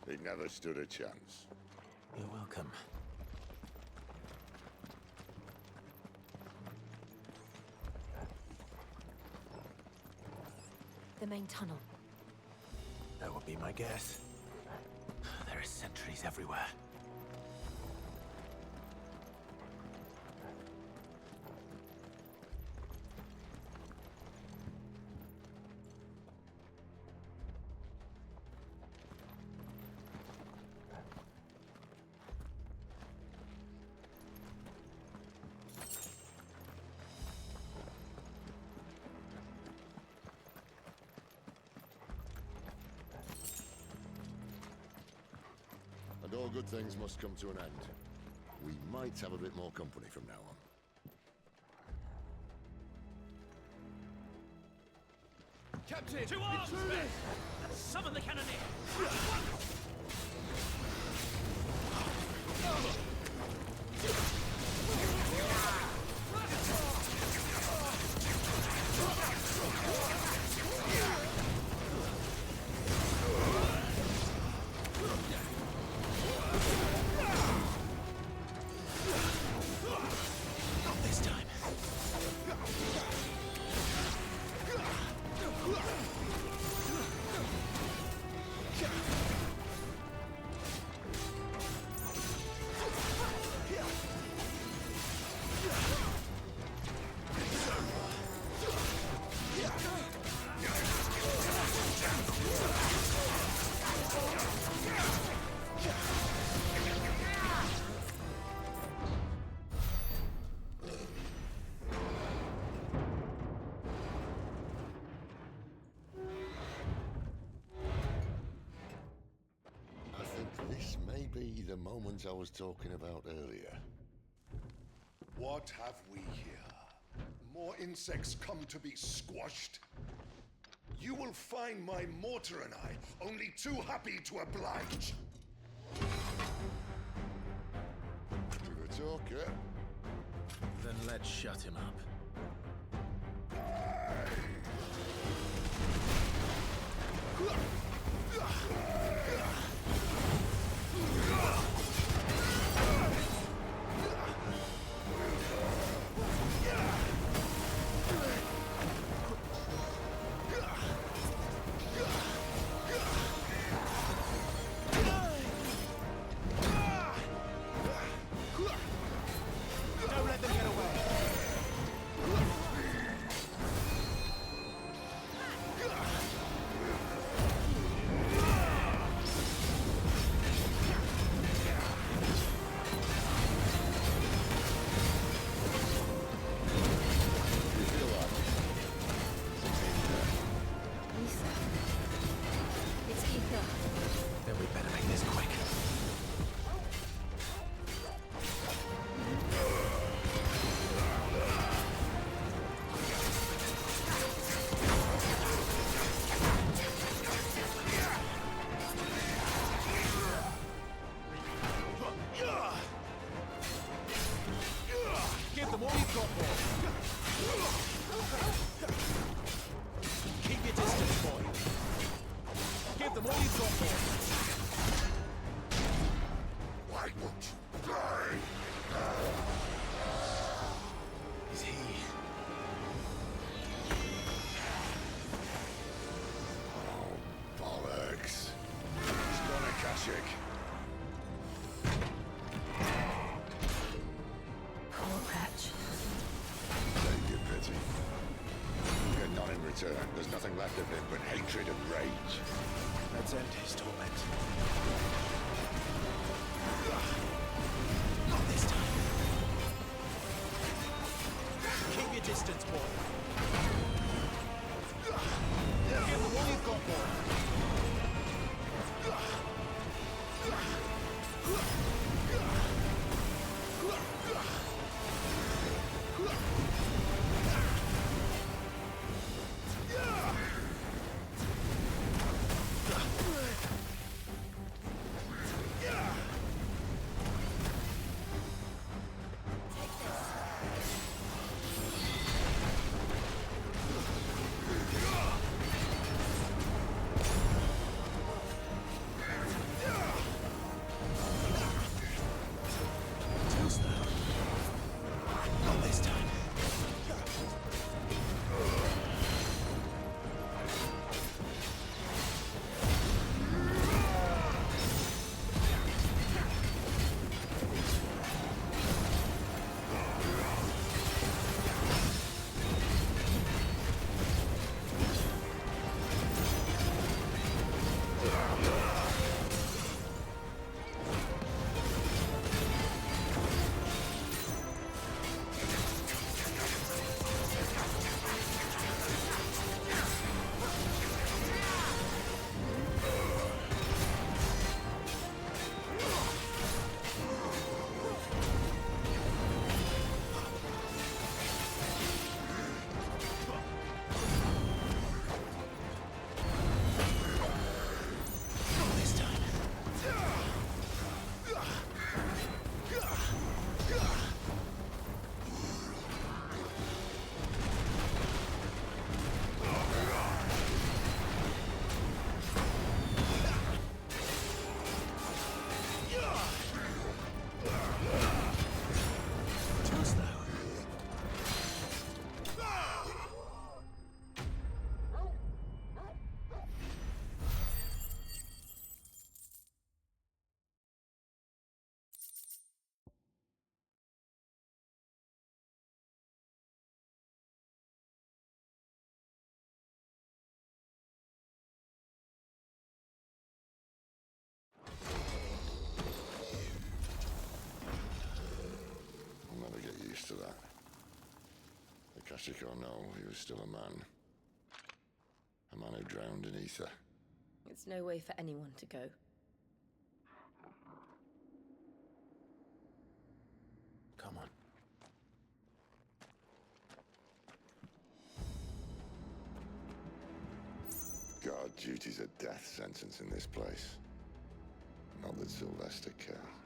He never stood a chance. You're welcome. The main tunnel. That would be my guess. There are sentries everywhere. And all good things must come to an end. We might have a bit more company from now on. Captain! To arms! Summon the cannoneer! Not this time. the moment I was talking about earlier. What have we here? More insects come to be squashed? You will find my mortar and I only too happy to oblige. To the talker. Then let's shut him up. Don't let them get away. It's Ether. Then we better make this quick. Give them all you've got, boy. Keep your distance, boy. Give them all you've got, boy. Why won't you die? Is he... Oh, bollocks. He's gone, Akashic. Poor wretch. Take your pity. You get none in return. There's nothing left of him but hatred and rage. Let's end his torment. Not this time. Keep your distance, boy. Give them all you've got, boy. Not this time. Not this time. Too slow. I'll never get used to that. Akashic or no, he was still a man. A man who drowned in ether. It's no way for anyone to go. Our duty's a death sentence in this place. Not that Sylvester cared.